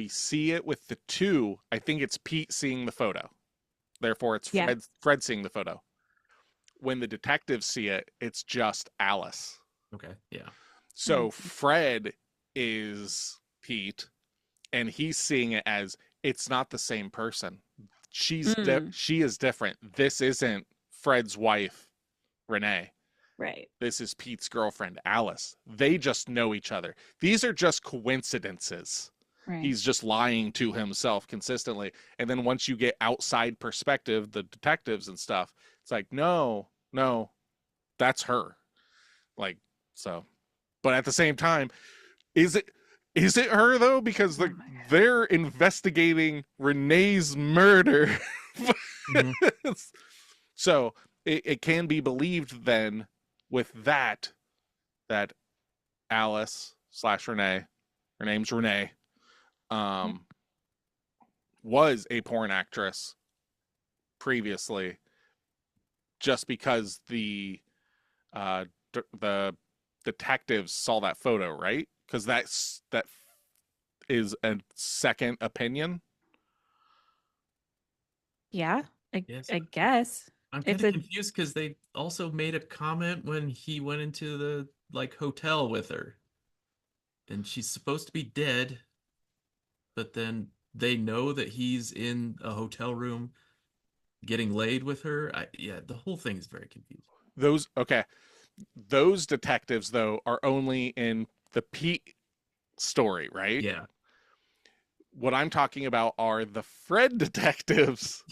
see it with the two, I think it's Pete seeing the photo. Therefore, it's Fred seeing the photo. When the detectives see it, it's just Alice. Okay, yeah. So Fred is Pete, and he's seeing it as it's not the same person. She is different. This isn't Fred's wife, Renee. Right. This is Pete's girlfriend, Alice. They just know each other. These are just coincidences. Right. He's just lying to himself consistently. And then once you get outside perspective, the detectives and stuff, it's like, no, that's her. Like, so, but at the same time, is it her though? Because they're investigating Renee's murder. So it can be believed then with that Alice / Renee, her name's Renee, was a porn actress previously, just because the detectives saw that photo, right? Because that is a second opinion. Yeah, I guess. I'm kind of confused because they also made a comment when he went into the hotel with her, and she's supposed to be dead, but then they know that he's in a hotel room getting laid with her. The whole thing is very confusing. Those detectives though are only in the Pete story, right? Yeah. What I'm talking about are the Fred detectives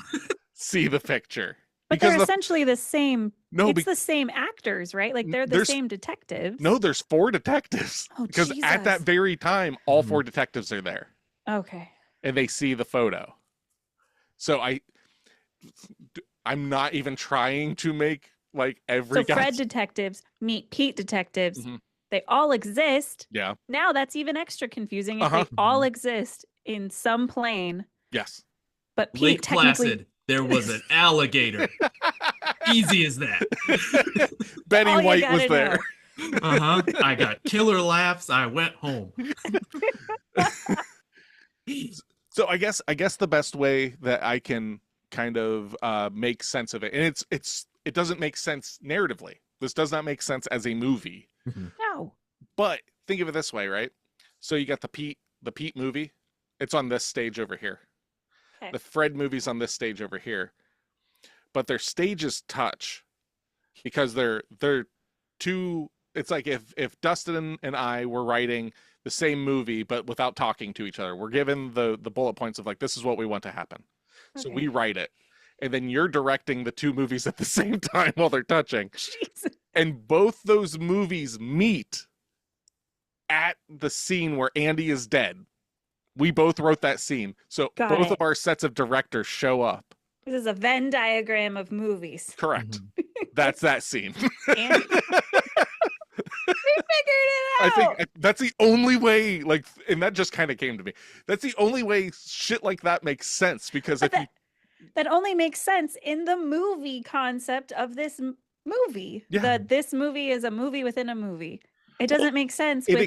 see the picture. But because they're essentially the same. No, it's the same actors, right? Like they're the same detectives. No, there's 4 detectives. Oh, because Jesus. at that very time, all 4 detectives are there. Okay. And they see the photo. So I'm not even trying to make every. So Fred detectives meet Pete detectives. They all exist. Yeah. Now that's even extra confusing if they all exist in some plane, Yes. but Pete Lake technically Placid, there was an alligator. Easy as that. Betty all you White was gotta there. know. Uh-huh. I got killer laughs. I went home. So I guess the best way that I can kind of make sense of it, and it doesn't make sense narratively. This does not make sense as a movie. No. But think of it this way, right? So you got the Pete movie. It's on this stage over here. Okay. The Fred movie's on this stage over here. But their stages touch because they're two. It's like if Dustin and I were writing the same movie but without talking to each other. We're given the bullet points of like, this is what we want to happen. So we write it. And then you're directing the two movies at the same time while they're touching. Jesus. And both those movies meet at the scene where Andy is dead. We both wrote that scene. So Got both it. of our sets of directors show up. This is a Venn diagram of movies. Correct. That's that scene. And we figured it I out. think that's the only way, like, and that just kind of came to me. That's the only way shit like that makes sense because But if you, that only makes sense in the movie concept of this movie. Yeah. This movie is a movie within a movie. It doesn't make sense with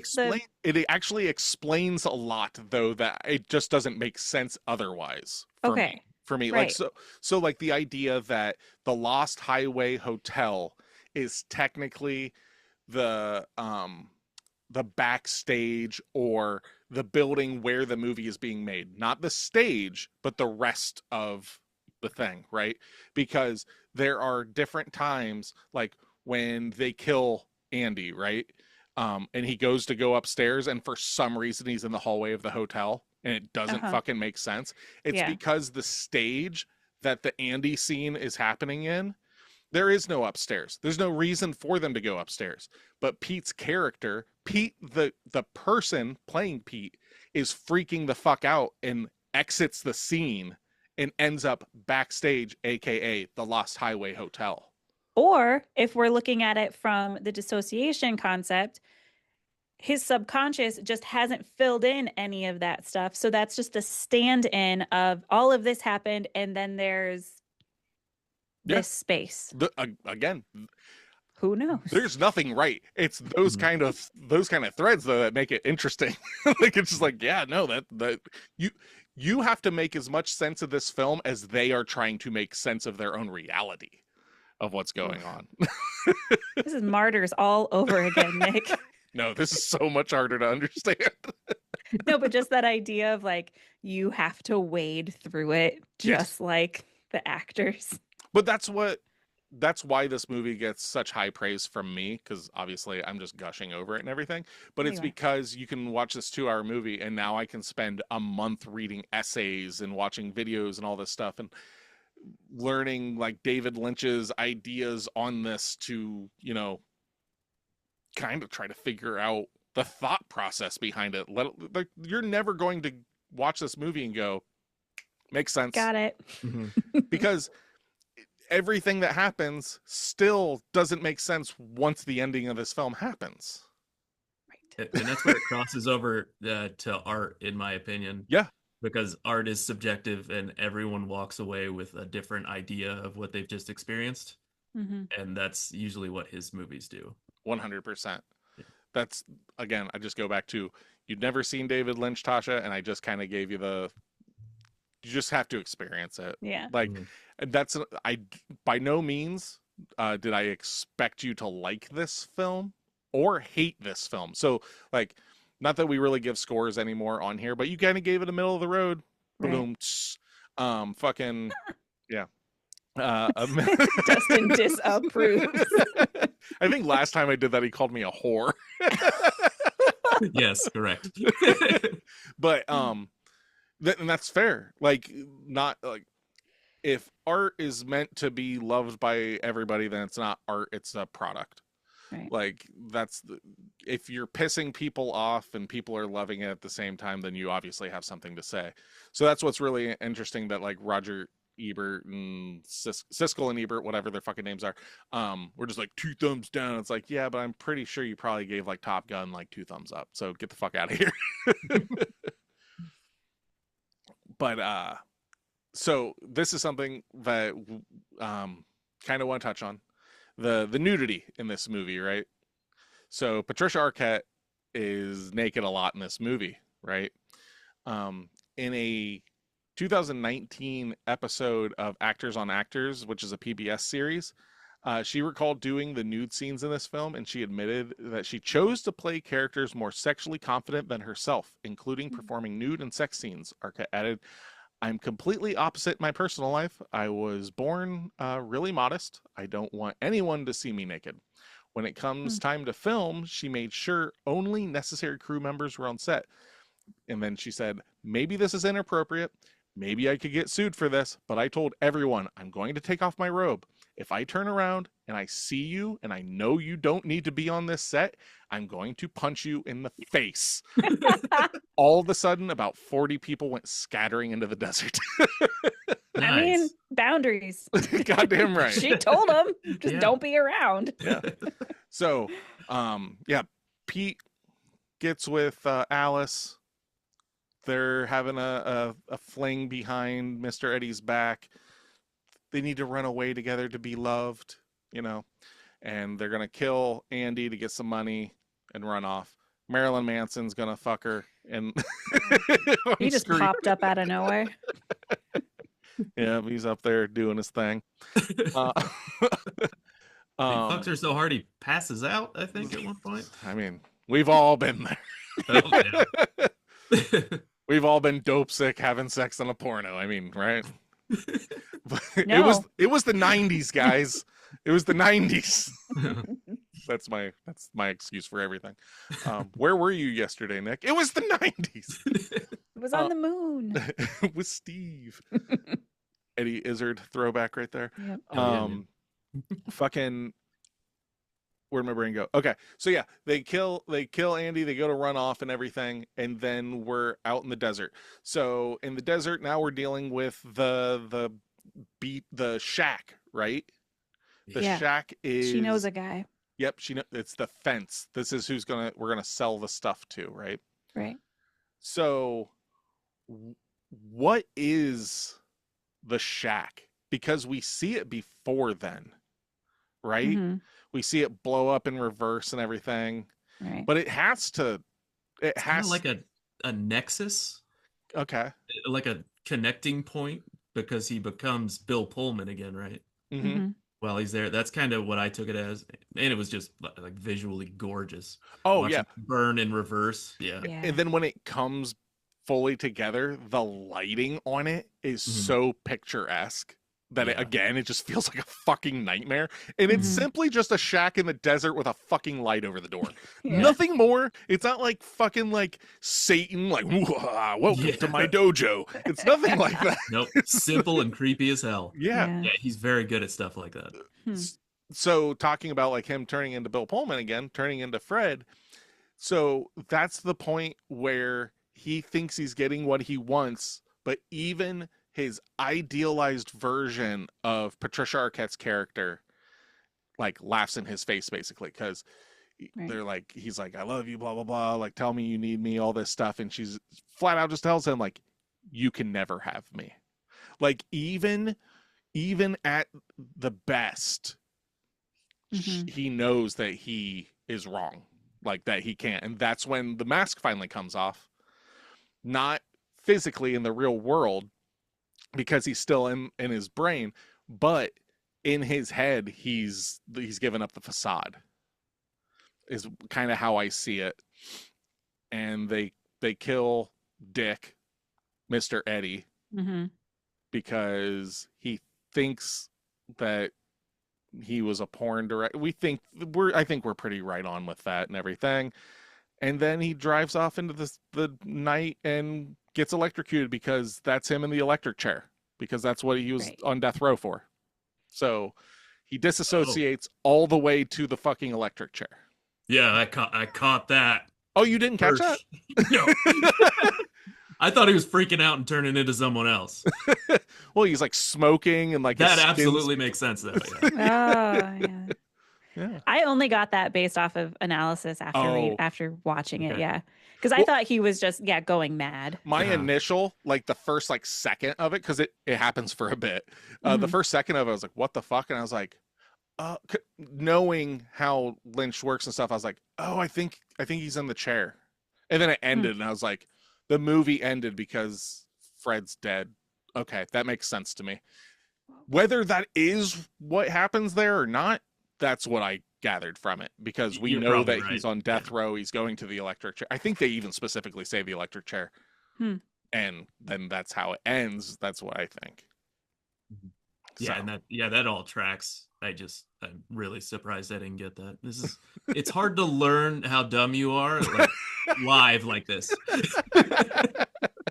it actually explains a lot though that it just doesn't make sense otherwise. For me, right. like so like the idea that the Lost Highway Hotel is technically the backstage or the building where the movie is being made, not the stage, but the rest of the thing, right? Because there are different times, like when they kill Andy, right? And he goes to go upstairs, and for some reason he's in the hallway of the hotel, and it doesn't fucking make sense. It's because the stage that the Andy scene is happening in, there is no upstairs. There's no reason for them to go upstairs. But Pete's character, Pete, the person playing Pete, is freaking the fuck out and exits the scene and ends up backstage, aka the Lost Highway Hotel. Or if we're looking at it from the dissociation concept, his subconscious just hasn't filled in any of that stuff. So that's just a stand-in of all of this happened, and then there's this space. Again, who knows? There's nothing right. It's those kind of threads though that make it interesting. Like it's just like, yeah, no, that you have to make as much sense of this film as they are trying to make sense of their own reality of what's going on. This is Martyrs all over again, Nick. No, this is so much harder to understand. No, but just that idea of like, you have to wade through it just like the actors. But that's why this movie gets such high praise from me, because obviously I'm just gushing over it and everything. But it's because you can watch this 2-hour movie and now I can spend a month reading essays and watching videos and all this stuff and learning like David Lynch's ideas on this to, you know, kind of try to figure out the thought process behind it. Like, you're never going to watch this movie and go, makes sense. Got it. Because everything that happens still doesn't make sense once the ending of this film happens. Right. And that's where it crosses over to art, in my opinion. Yeah. Because art is subjective and everyone walks away with a different idea of what they've just experienced. And that's usually what his movies do. 100%. That's, again, I just go back to, you'd never seen David Lynch, Tasha, and I just kind of gave you you just have to experience it. Yeah. Like, that's, by no means did I expect you to like this film or hate this film. So, like, not that we really give scores anymore on here, but you kind of gave it a middle of the road. Right. Boom. Fucking, yeah. Dustin disapproves. I think last time I did that, he called me a whore. Yes, correct. But, and that's fair. Like, not like, if art is meant to be loved by everybody, then it's not art, it's a product. Right. Like, if you're pissing people off and people are loving it at the same time, then you obviously have something to say. So that's what's really interesting, that like Roger Ebert and Siskel and Ebert, whatever their fucking names are, we're just like 2 thumbs down. It's like, yeah, but I'm pretty sure you probably gave like Top Gun like 2 thumbs up. So get the fuck out of here. But so this is something that kind of want to touch on the nudity in this movie, right? So Patricia Arquette is naked a lot in this movie, right? In a 2019 episode of Actors on Actors, which is a PBS series, she recalled doing the nude scenes in this film, and she admitted that she chose to play characters more sexually confident than herself, including performing nude and sex scenes. Arquette added, I'm completely opposite in my personal life. I was born really modest. I don't want anyone to see me naked. When it comes time to film, she made sure only necessary crew members were on set. And then she said, maybe this is inappropriate. Maybe I could get sued for this, but I told everyone I'm going to take off my robe. If I turn around and I see you and I know you don't need to be on this set, I'm going to punch you in the face. All of a sudden, about 40 people went scattering into the desert. Nice. I mean, boundaries. Goddamn right. She told him, just Yeah. don't be around. Yeah. So, yeah, Pete gets with Alice. They're having a fling behind Mr. Eddie's back. They need to run away together to be loved, you know, and they're going to kill Andy to get some money and run off. Marilyn Manson's going to fuck her. And He just popped up out of nowhere. Yeah, he's up there doing his thing. He fucks her so hard he passes out, I think, at one point. I mean, we've all been there. Oh, yeah. We've all been dope sick having sex on a porno. I mean, right? But No. it was the 90s, guys. It was the 90s. That's my excuse for everything. Where were you yesterday, Nick? It was the 90s. It was on the moon. With Steve. Eddie Izzard throwback right there. Yep. Fucking where'd my brain go? Okay, so yeah, they kill Andy, they go to run off and everything, and then we're out in the desert. So in the desert now we're dealing with the shack, right? The Yeah. shack is She knows a guy. Yep, it's the fence. This is we're gonna sell the stuff to, right? Right. So what is the shack? Because we see it before then, right? Mhm. We see it blow up in reverse and everything, Right. but it has Kind of like a nexus, okay. like a connecting point, because he becomes Bill Pullman again, right? Mm-hmm. Mhm. While he's there. That's kind of what I took it as. And it was just like visually gorgeous. Oh Watching yeah. it burn in reverse. Yeah. Yeah. And then when it comes fully together, the lighting on it is Mhm. so picturesque that Yeah. it just feels like a fucking nightmare. And it's Mhm. simply just a shack in the desert with a fucking light over the door. Yeah. Nothing more. It's not like fucking like Satan, like, "Woo-ah, welcome Yeah. to my dojo." It's nothing like that. Nope. Simple and creepy as hell. Yeah. Yeah, he's very good at stuff like that. Hmm. So talking about like him turning into Bill Pullman again, turning into Fred. So that's the point where he thinks he's getting what he wants, but even his idealized version of Patricia Arquette's character like laughs in his face basically, because Right. they're like, he's like, I love you, blah blah blah, like tell me you need me, all this stuff, and she's flat out just tells him like, you can never have me. Like even at the best, Mhm. he knows that he is wrong, like that he can't. And that's when the mask finally comes off, not physically in the real world because he's still in his brain, but in his head he's given up the facade, is kind of how I see it. And they kill Dick, Mr. Eddie, Mhm. because he thinks that he was a porn director. I think we're pretty right on with that and everything. And then he drives off into the night and gets electrocuted because that's him in the electric chair, because that's what he was Right. on death row for. So he disassociates all the way to the fucking electric chair. Yeah, I caught that. Oh, you didn't catch that? No. I thought he was freaking out and turning into someone else. Well, he's like smoking and like his That skin's- absolutely makes sense though. Yeah. Oh, yeah. Yeah. I only got that based off of analysis after Oh. after watching it. Okay. Yeah. Because I Well- thought he was just going mad. My Uh-huh. initial, like the first like second of it, because it happens for a bit. The Mhm. first second of it, I was like, "What the fuck?" And I was like, knowing how Lynch works and stuff, I was like, "Oh, I think he's in the chair." And then it ended, and I was like, "The movie ended because Fred's dead." Okay, that makes sense to me. Whether that is what happens there or not, that's what I gathered from it, because we You're know probably that he's right. on death row. He's going to the electric chair. I think they even specifically say the electric chair. Hmm. And then that's how it ends. That's what I think. Yeah, So, and that all tracks. I'm really surprised I didn't get that. It's hard to learn how dumb you are like live like this.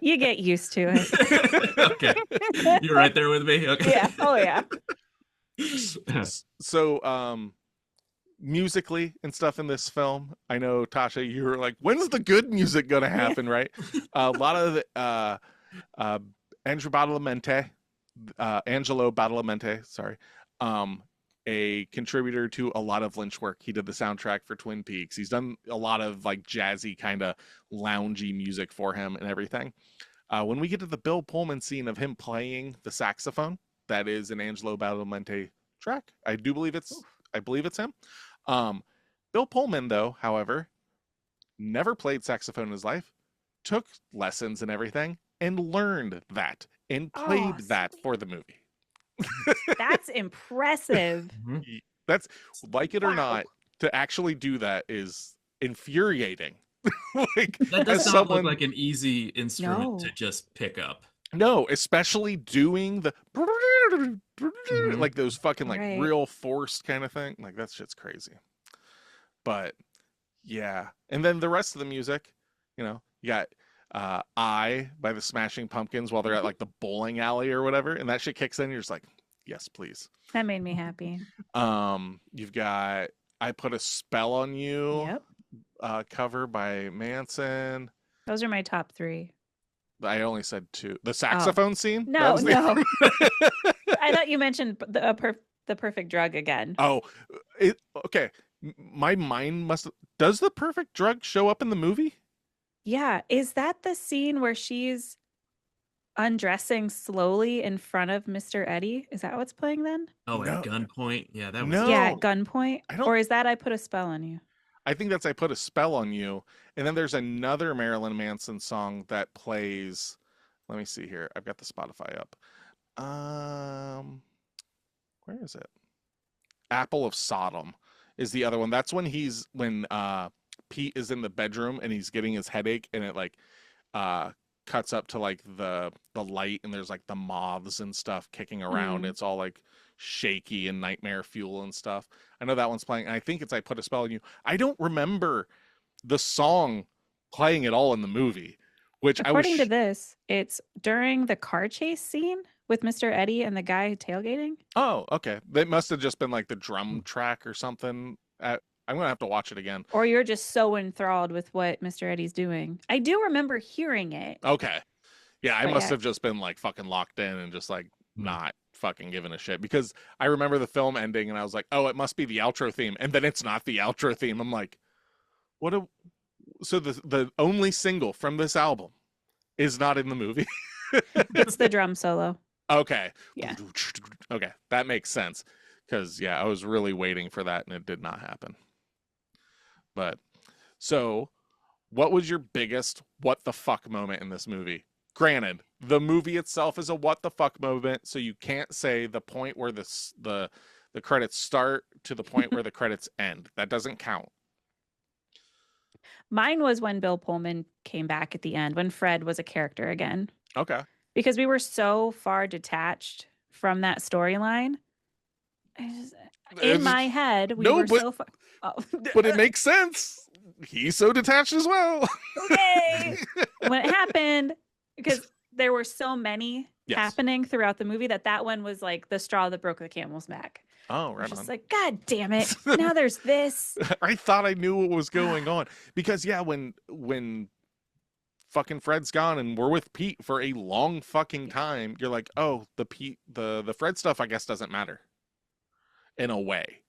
You get used to it. Okay. You're right there with me. Okay. Yeah. Oh, yeah. so musically and stuff in this film, I know, Tasha, you were like, when's the good music gonna happen? Right? A lot of the Angelo Badalamenti, sorry, a contributor to a lot of Lynch work. He did the soundtrack for Twin Peaks. He's done a lot of like jazzy kind of loungy music for him and everything. When we get to the Bill Pullman scene of him playing the saxophone, that is an Angelo Badalamenti track. I believe it's him. Bill Pullman, though, however, never played saxophone in his life, took lessons and everything, and learned that and played that for the movie. That's impressive. That's, like it or Wow. not, to actually do that is infuriating. Like, That does as not look like an easy instrument No. to just pick up. No, especially doing the like those fucking like Right. real forced kind of thing. Like, that shit's crazy. But yeah, and then the rest of the music, you got I by the Smashing Pumpkins while they're at like the bowling alley or whatever, and that shit kicks in. You're just like, yes, please. That made me happy. You've got I Put a Spell on You, Yep. cover by Manson. Those are my top 3. I only said 2. The saxophone scene? That No, was the- no. I thought you mentioned the perfect drug again. Oh, okay. My mind does the perfect drug show up in the movie? Yeah. Is that the scene where she's undressing slowly in front of Mr. Eddie? Is that what's playing then? Oh, No. at gunpoint. Yeah, that was No. Yeah, at gunpoint. I don't- Or is that I Put a Spell on You? I think that's I Put a Spell on You. And then there's another Marilyn Manson song that plays. Let me see here. I've got the Spotify up. Where is it? Apple of Sodom is the other one. That's when Pete is in the bedroom and he's getting his headache, and it like cuts up to like the light, and there's like the moths and stuff kicking around. It's all like shaky and nightmare fuel and stuff. I know that one's playing, and I think it's I Put a Spell on You. I don't remember the song playing at all in the movie, which According I to was this, it's during the car chase scene with Mr. Eddie and the guy tailgating. Oh, okay. They must have just been like the drum track or something. I'm gonna have to watch it again. Or you're just so enthralled with what Mr. Eddie's doing. I do remember hearing it. Okay. Yeah, I But must yeah. have just been like fucking locked in and just like not fucking giving a shit, because I remember the film ending and I was like, oh, it must be the outro theme, and then it's not the outro theme. I'm like, so the only single from this album is not in the movie. It's the drum solo. Okay. Yeah. Okay, that makes sense, because I was really waiting for that and it did not happen. But so, what was your biggest what the fuck moment in this movie? Granted, the movie itself is a what the fuck moment, so you can't say the point where the credits start to the point where the credits end. That doesn't count. Mine was when Bill Pullman came back at the end, when Fred was a character again. Okay. Because we were so far detached from that storyline. In my head, we were so far. Oh. But it makes sense. He's so detached as well. Okay. When it happened, because there were so many happening throughout the movie, that one was like the straw that broke the camel's back. Oh, right. Just like, God damn it. Now there's this. I thought I knew what was going on, because when fucking Fred's gone and we're with Pete for a long fucking time, you're like, oh, the Fred stuff I guess doesn't matter in a way.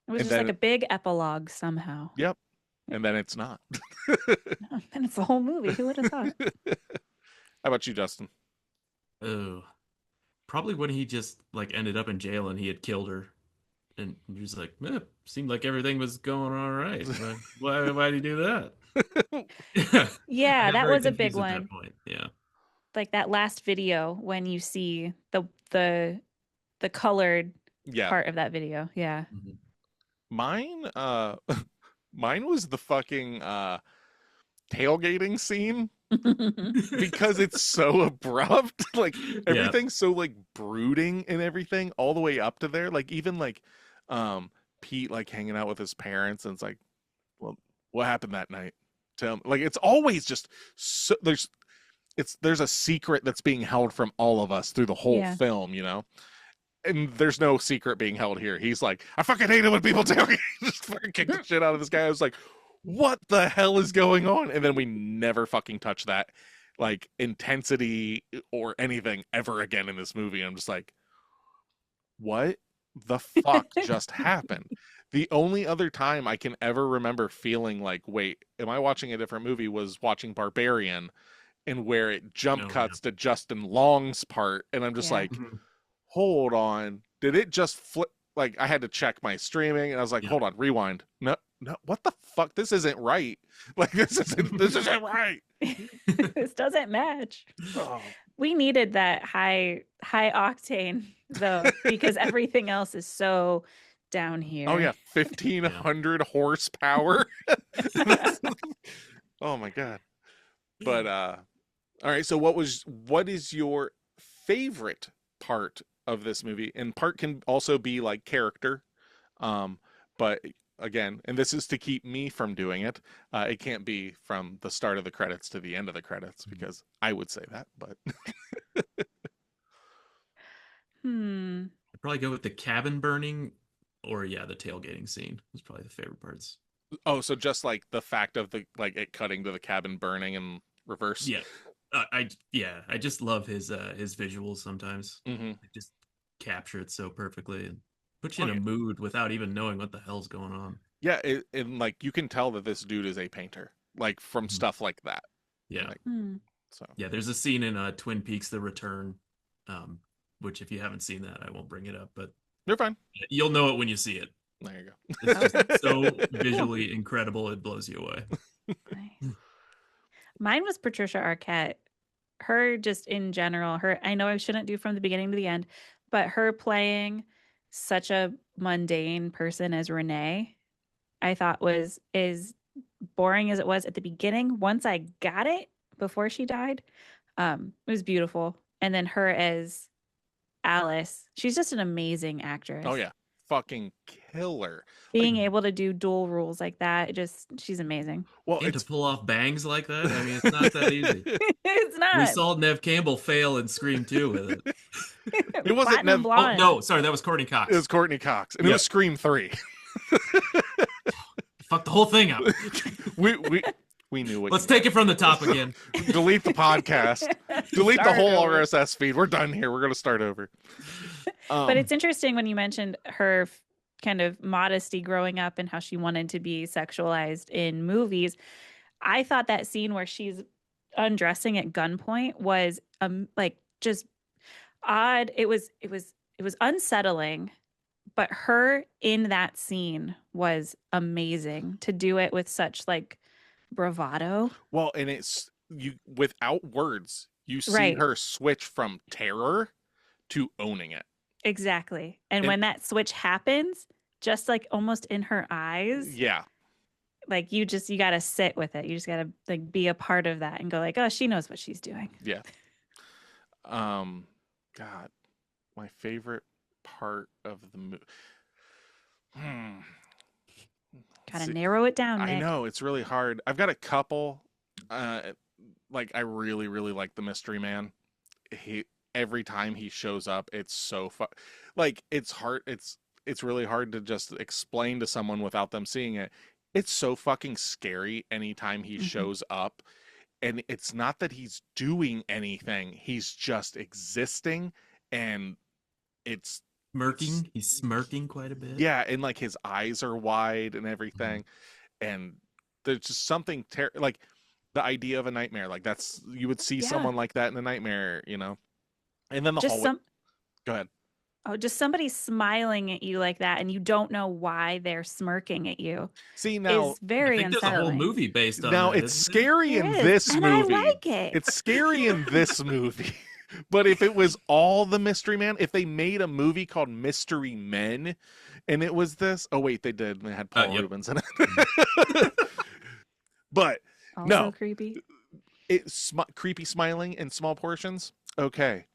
It was And just like then a big epilogue somehow. yep, and then it's not. And it's the whole movie. Who would have thought? How about you, Justin? Oh, probably when he just like ended up in jail and he had killed her, and he was like, seemed like everything was going all right. Why did he do that? I Yeah, got that very was a big confused at one. that point. Yeah. Like that last video when you see the colored Yeah, part of that video. Yeah. Mhm. mine mine was the fucking tailgating scene because it's so abrupt. Like Yeah. everything's so like brooding and everything all the way up to there. Like even like Pete like hanging out with his parents and it's like, well, what happened that night? Tell me. Like it's always just so there's a secret that's being held from all of us through the whole Yeah. film, you know? And there's no secret being held here. He's like, I fucking hate it when people tailgate. Just fucking kick the shit out of this guy. I was like, what the hell is going on? And then we never fucking touch that like intensity or anything ever again in this movie. I'm just like, what the fuck just happened? The only other time I can ever remember feeling like, wait, am I watching a different movie was watching Barbarian, and where it jump Oh, yeah. cuts to Justin Long's part. And I'm just Yeah. like, Mhm. hold on, did it just flip? Like I had to check my streaming and I was like, Yeah. hold on, rewind. No, what the fuck? This isn't right. Like this isn't right. This doesn't match. Oh. We needed that high octane though, because everything else is so down here. Oh yeah, 1,500 horsepower. Oh my god. But all right, so what is your favorite part of this movie? And part can also be like character. But again, and this is to keep me from doing it. It can't be from the start of the credits to the end of the credits because I would say that, but I'd probably go with the cabin burning, or yeah, the tailgating scene was probably the favorite parts. oh, so just like the fact of the like it cutting to the cabin burning in reverse. Yeah, I just love his visuals sometimes. Mm-hmm. They just capture it so perfectly and put you in Oh, a yeah. mood without even knowing what the hell's going on. Yeah, and like you can tell that this dude is a painter, like from Mhm. stuff like that. Yeah, Like, so yeah. There's a scene in Twin Peaks: The Return, which if you haven't seen that, I won't bring it up, but you're fine. you'll know it when you see it. There you go. It's just so visually incredible, it blows you away. Nice. Mine was Patricia Arquette. Her just in general, I know I shouldn't do from the beginning to the end, but her playing such a mundane person as Renee, I thought was as boring as it was at the beginning. Once I got it before she died, it was beautiful. And then her as Alice, she's just an amazing actress. Oh yeah, fucking killer. Being Like, able to do dual roles like that, she's amazing. well, And to it's pull off bangs like that, I mean, it's not that easy. It's We not. saw Nev Campbell fail in Scream 2 with it. It wasn't Platinum Nev- Oh, Blonde. no, sorry, that was Courtney Cox. it was Courtney Cox, and it Yep. was Scream 3. Fuck the whole thing up. we knew what. Let's take it from the top again. Delete the podcast. Delete the Start whole over. RSS feed. We're done here. We're gonna start over. But it's interesting when you mentioned her kind of modesty growing up and how she wanted to be sexualized in movies. I thought that scene where she's undressing at gunpoint was like just odd. It was unsettling, but her in that scene was amazing to do it with such like bravado. well, and it's you without words. You see Right. her switch from terror to owning it. Exactly. And And- when that switch happens, just like almost in her eyes, Yeah. like you got to sit with it. You just got to like be a part of that and go like, oh, she knows what she's doing. Yeah. God, my favorite part of the movie. Got to narrow it down, I Nick. know it's really hard. I've got a couple. Like I really, really like the Mystery Man. Every time he shows up, it's so fun. Like it's hard. It's really hard to just explain to someone without them seeing it. It's so fucking scary anytime he Mhm. shows up. And it's not that he's doing anything. He's just existing. And it's Smirking. He's smirking quite a bit. Yeah, and like his eyes are wide and everything, and there's just something like the idea of a nightmare. Like that's you would see Yeah. someone like that in a nightmare, you know. And then the Just hallway. Go ahead. just somebody smiling at you like that, and you don't know why they're smirking at you. See now, Is very I think there's a whole unsettling. movie based on now that. it's isn't scary There in is, this and movie. I like it. It's scary in this movie. But if it was all the Mystery Man, if they made a movie called Mystery Men, and it was this, oh wait, they did. They had Paul yep. Rubens in it. But Also no, creepy. it's creepy smiling in small portions. Okay.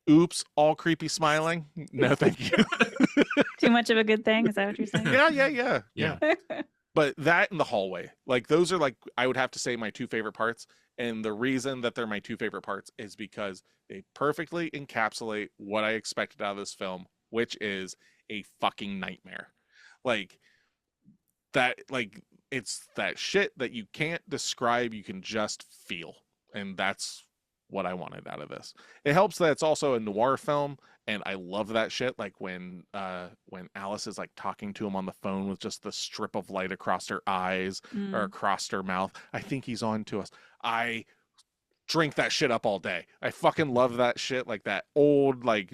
Oops, all creepy smiling. No, thank you. Too much of a good thing? Is that what you're saying? Yeah. Yeah. But that and the hallway, like those are like I would have to say my two favorite parts. And the reason that they're my two favorite parts is because they perfectly encapsulate what I expected out of this film, which is a fucking nightmare. Like that, like it's that shit that you can't describe, you can just feel. And that's what I wanted out of this. It helps that it's also a noir film, and I love that shit. Like when Alice is like talking to him on the phone with just the strip of light across her eyes or across her mouth. I think he's on to us. I drink that shit up all day. I fucking love that shit, like that old like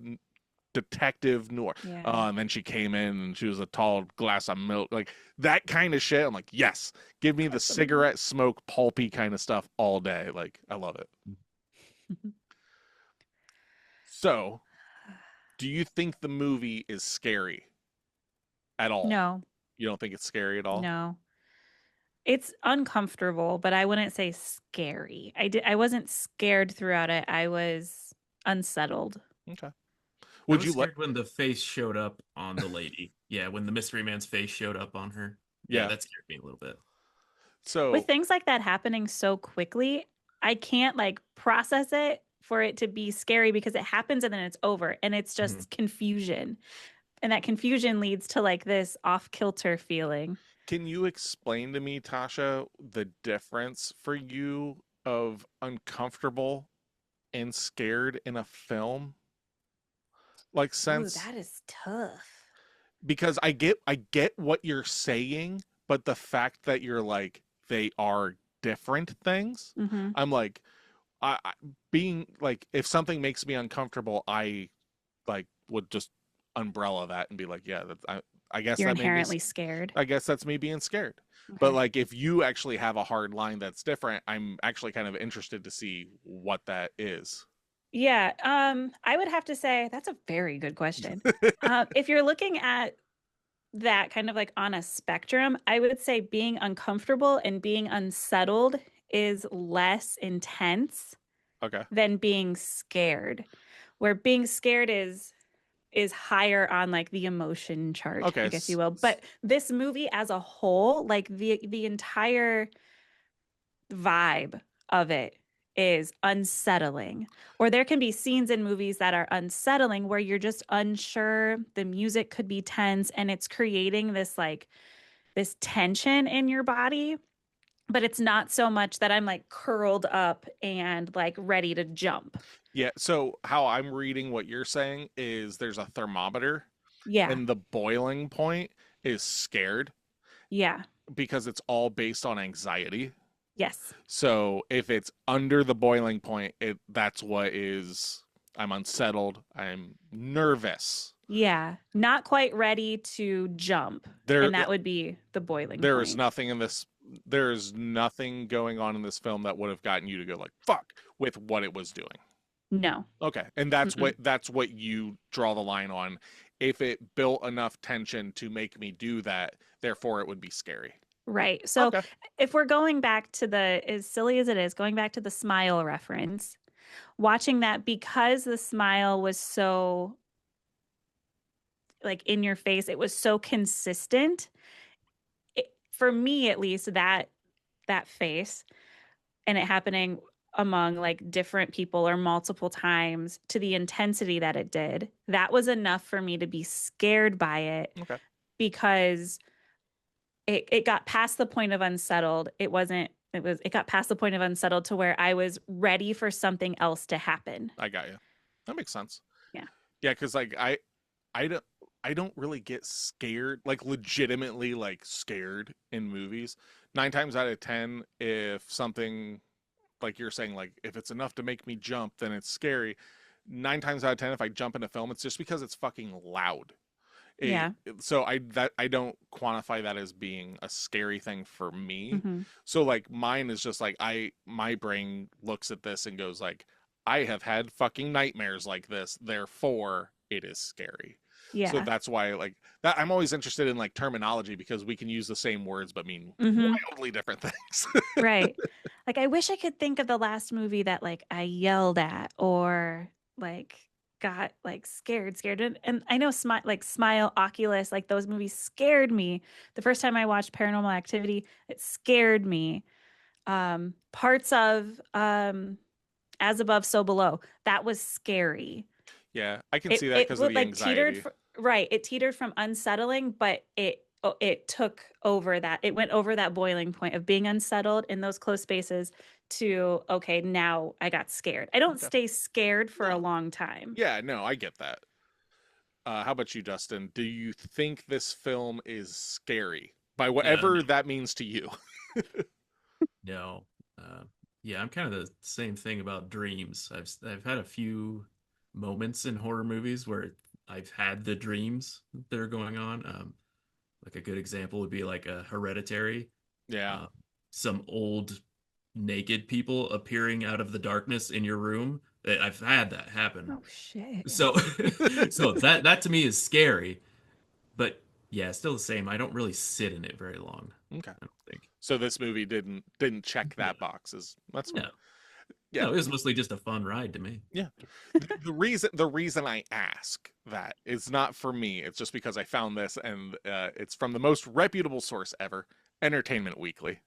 detective noir. Yeah. And then she came in and she was a tall glass of milk, like that kind of shit. I'm like, yes, give me the cigarette smoke, pulpy kind of stuff all day. Like I love it. So, do you think the movie is scary at all? No. You don't think it's scary at all? No. It's uncomfortable, but I wouldn't say scary. I wasn't scared throughout it. I was unsettled. Okay. Would you like when the face showed up on the lady? Yeah, when the Mystery Man's face showed up on her. Yeah, that scared me a little bit. So with things like that happening so quickly, I can't like process it for it to be scary because it happens and then it's over and it's just confusion. And that confusion leads to like this off-kilter feeling. Can you explain to me, Tasha, the difference for you of uncomfortable and scared in a film? Like sense that is tough. Because I get what you're saying, but the fact that you're like they are different things, I'm like I being like if something makes me uncomfortable, I like would just umbrella that and be like, yeah, I guess you're that inherently scared. I guess that's me being scared. Okay. But like if you actually have a hard line that's different, I'm actually kind of interested to see what that is. Yeah, I would have to say that's a very good question. If you're looking at that kind of like on a spectrum, I would say being uncomfortable and being unsettled is less intense than being scared. Where being scared is higher on like the emotion chart, I guess you will. But this movie as a whole, like the entire vibe of it is unsettling. Or there can be scenes in movies that are unsettling where you're just unsure, the music could be tense and it's creating this like this tension in your body, but it's not so much that I'm like curled up and like ready to jump. Yeah, so how I'm reading what you're saying is there's a thermometer. Yeah. And the boiling point is scared. Yeah. Because it's all based on anxiety. Yes. So if it's under the boiling point, that's what is I'm unsettled, I'm nervous. Yeah, not quite ready to jump. And that would be the boiling point. There is nothing in this there's nothing going on in this film that would have gotten you to go like fuck with what it was doing. No. Okay. And that's what you draw the line on. If it built enough tension to make me do that, therefore it would be scary. Right. So if we're going back to as silly as it is, going back to the smile reference, watching that because the smile was so like in your face, it was so consistent. For me, at least, that face and it happening among like different people or multiple times to the intensity that it did, that was enough for me to be scared by it because it got past the point of unsettled. It got past the point of unsettled to where I was ready for something else to happen. I got you. That makes sense. Yeah. Yeah, because like I don't I don't really get scared, like legitimately like scared in movies. 9 times out of 10, if something like you're saying, like if it's enough to make me jump, then it's scary. 9 times out of 10, if I jump in a film, it's just because it's fucking loud. Yeah. So I don't quantify that as being a scary thing for me. Hmm. So like mine is just like my brain looks at this and goes like, I have had fucking nightmares like this, therefore it is scary. So Yeah. that's why like that I'm always interested in like terminology, because we can use the same words but mean Hmm. wildly different things. Right. Like I wish I could think of the last movie that like I yelled at or like got like scared. And I know Smile, Oculus, like those movies scared me. The first time I watched Paranormal Activity, it scared me. Parts of As Above, So Below, that was scary. Yeah, I can It see that it because of would the like teetered anxiety. right. It teetered from unsettling, but it took over that. It went over that boiling point of being unsettled in those close spaces to okay, now I got scared. I don't Okay. stay scared for a No. long time. Yeah, no, I get that. How about you, Dustin? Do you think this film is scary by No. whatever that means to you? No. Uh, yeah, I'm kind of the same thing about dreams. I've had a few moments in horror movies where I've had the dreams that are going on. Like a good example would be like a Hereditary. Yeah. Uh, some old naked people appearing out of the darkness in your room. I've had that happen. Oh shit. So, so that to me is scary. But yeah, still the same. I don't really sit in it very long. Okay. I don't think. So this movie didn't check No, that box. That's no, fine. Yeah. no. It was mostly just a fun ride to me. Yeah. The reason I ask that is not for me. It's just because I found this, and it's from the most reputable source ever, Entertainment Weekly.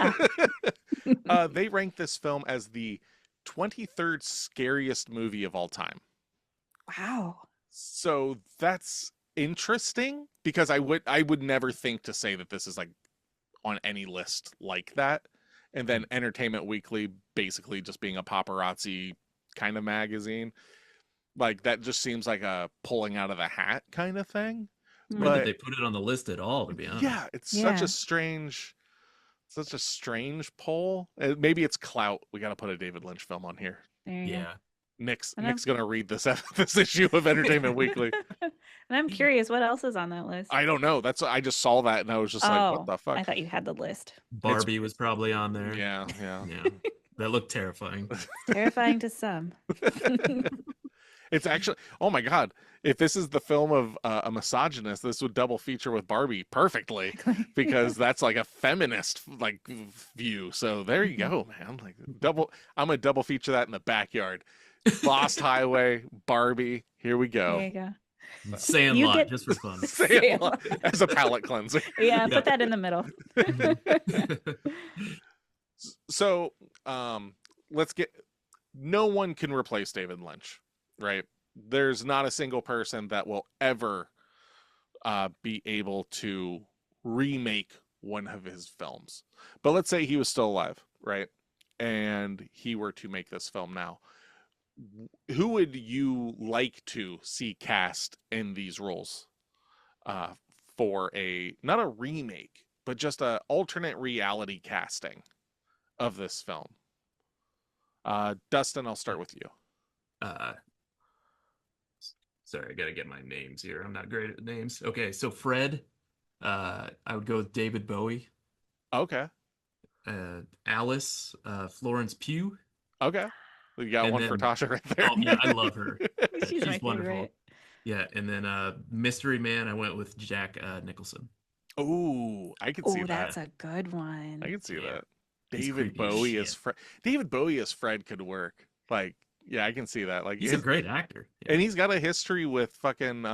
Yeah. They ranked this film as the 23rd scariest movie of all time. Wow. So that's interesting, because I would never think to say that this is like on any list like that. And then Entertainment Weekly basically just being a paparazzi kind of magazine, like that just seems like a pulling out of the hat kind of thing. Weird that But they put it on the list at all, to be honest. yeah, it's Yeah. such a strange pull. Maybe it's clout. We got to put a David Lynch film on here. There you Yeah. Nick's And I'm- gonna read this this issue of Entertainment Weekly. go. And I'm curious what else is on that list. I don't know. I just saw that and I was just like, what the fuck? I thought you had the list. Barbie was probably on there. Yeah. Yeah. That looked terrifying. Terrifying to some. It's actually, oh my God, if this is the film of a misogynist, this would double feature with Barbie perfectly, because that's like a feminist like view. So there you go, man. Like I'm gonna double feature that in the backyard. Lost Highway, Barbie. Here we There go. you go. Sandlot, get- just for fun. Sandlot as a palate cleanser. Yeah, Yeah. put that in the middle. So, no one can replace David Lynch, right? There's not a single person that will ever be able to remake one of his films. But let's say he was still alive, right? And he were to make this film now. Who would you like to see cast in these roles for not a remake, but just a alternate reality casting of this film? Dustin, I'll start with you. Sorry, I gotta get my names here. I'm not great at names. Okay, so Fred, I would go with David Bowie. Okay. Alice, Florence Pugh. Okay. You got And one for then- Tasha right there. Oh yeah, I love her. She's my wonderful. favorite. Yeah, and then Mystery Man, I went with Jack Nicholson. Ooh, I can see Oh, that. that's a good one. I can see Yeah. that. He's David creepy as Bowie shit. as Fred. David Bowie as Fred could work. Like, yeah, I can see that. Like, He's a great actor. Yeah. and he's got a history with fucking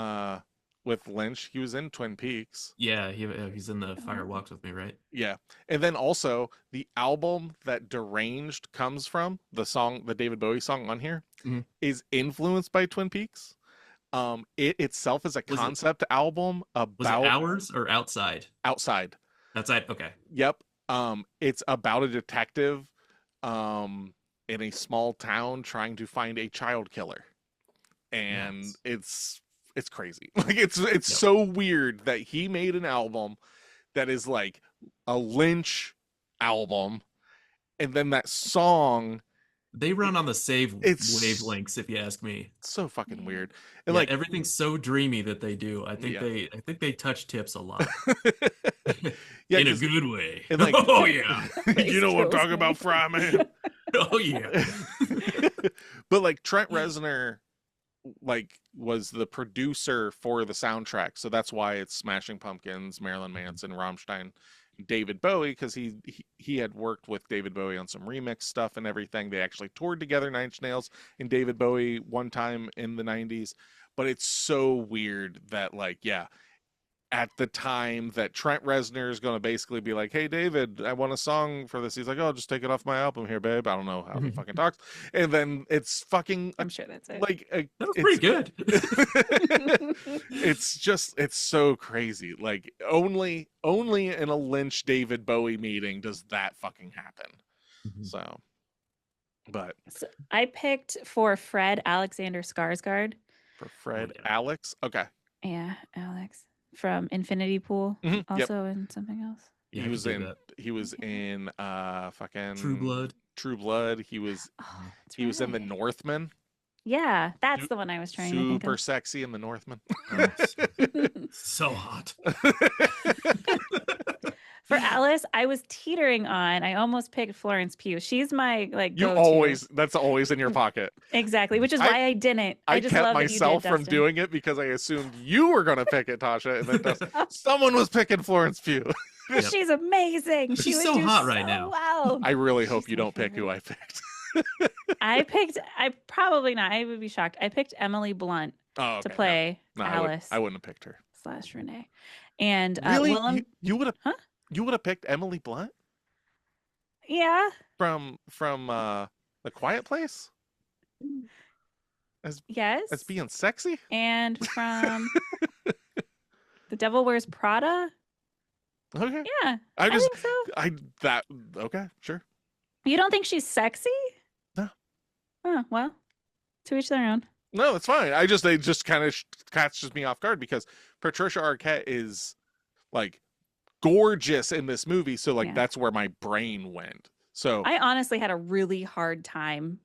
with Lynch. He was in Twin Peaks. Yeah, he's in the Fire Walks with Me, right? Yeah. And then also the album that Deranged comes from, the David Bowie song on here, Mhm. is influenced by Twin Peaks. It itself is a Was it- concept album Was about it Hours or Outside? outside. Outside. Okay. Yep. It's about a detective in a small town trying to find a child killer. And Nice. it's it's crazy. Like it's so weird that he made an album that is like a Lynch album, and then that song. They run on the same It's- wavelengths, if you ask me. It's so fucking weird. And Yeah, like everything's so dreamy that they do. I think they touch tips a lot. yeah, In a 'cause- good way. and like- Oh yeah. you know what I'm kills talking me. about, Fry Man. Oh yeah. But like Trent Reznor like was the producer for the soundtrack, so that's why it's Smashing Pumpkins, Marilyn Manson, Rammstein, David Bowie, because he had worked with David Bowie on some remix stuff and everything. They actually toured together, Nine Inch Nails and David Bowie, one time in the 90s. But it's so weird that like at the time that Trent Reznor is going to basically be like, hey, David, I want a song for this. He's like, oh, just take it off my album here, babe. I don't know how he fucking talks. And then it's fucking I'm sure that's it. like, That was it's- pretty good. it's so crazy. Like only in a Lynch David Bowie meeting does that fucking happen. So, but So I picked for Fred Alexander Skarsgård. for Fred, yeah. Alex, okay. Yeah, Alex from Infinity Pool, Mhm, yep. also in something else. Yeah, I he was could do in that. fucking True Blood. True Blood. He was Oh, that's he was in The right. Northman. Yeah, that's Su- the one I was trying to think Super of. sexy in The Northman. Oh, so hot. For Alice, I was teetering on. I almost picked Florence Pugh. She's my like You go-to. that's always in your pocket. Exactly, which is why I didn't. I just kept love myself that you did, from Dustin. doing it because I assumed you were going to pick it, Tasha, and then someone was picking Florence Pugh. Yep. She's amazing. But She she's would so do hot right so now. Well. I really hope She's you my don't pick who I favorite. picked. I probably not. I would be shocked. I picked Emily Blunt Oh, okay, to no. play No, Alice I wouldn't have picked her. / Renee. And Really? Willem, You would have Huh? you would have picked Emily Blunt yeah. from The Quiet Place Yes. as being sexy? And from The Devil Wears Prada. Okay. Yeah. I I just think so. okay, sure. You don't think she's sexy? No. Oh, well, to each their own. No, it's fine. They just kind of catches me off guard because Patricia Arquette is like gorgeous in this movie, so like Yeah. that's where my brain went. So I honestly had a really hard time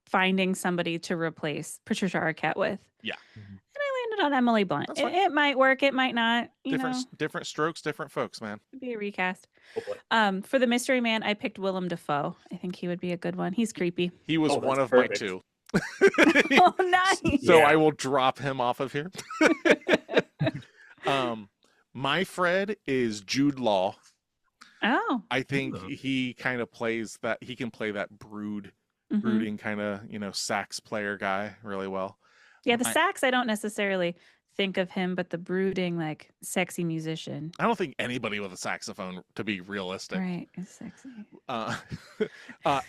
finding somebody to replace Patricia Arquette with. Yeah. And I landed on Emily Blunt. That's It, fine. it might work, it might not. You know, different strokes, different folks, man. it'd be a recast. Hopefully. For the mystery man, I picked Willem Dafoe. I think he would be a good one. He's creepy. He was Oh, one that's of perfect. my two. Oh, nice. So Yeah. I will drop him off of here. My Fred is Jude Law. Oh. I think Oh. he kind of plays that. He can play that Mhm. brooding kind of sax player guy really well. Yeah, the I- sax, I don't necessarily think of him, but the brooding, like sexy musician. I don't think anybody with a saxophone, to be realistic. Right, is sexy. Uh,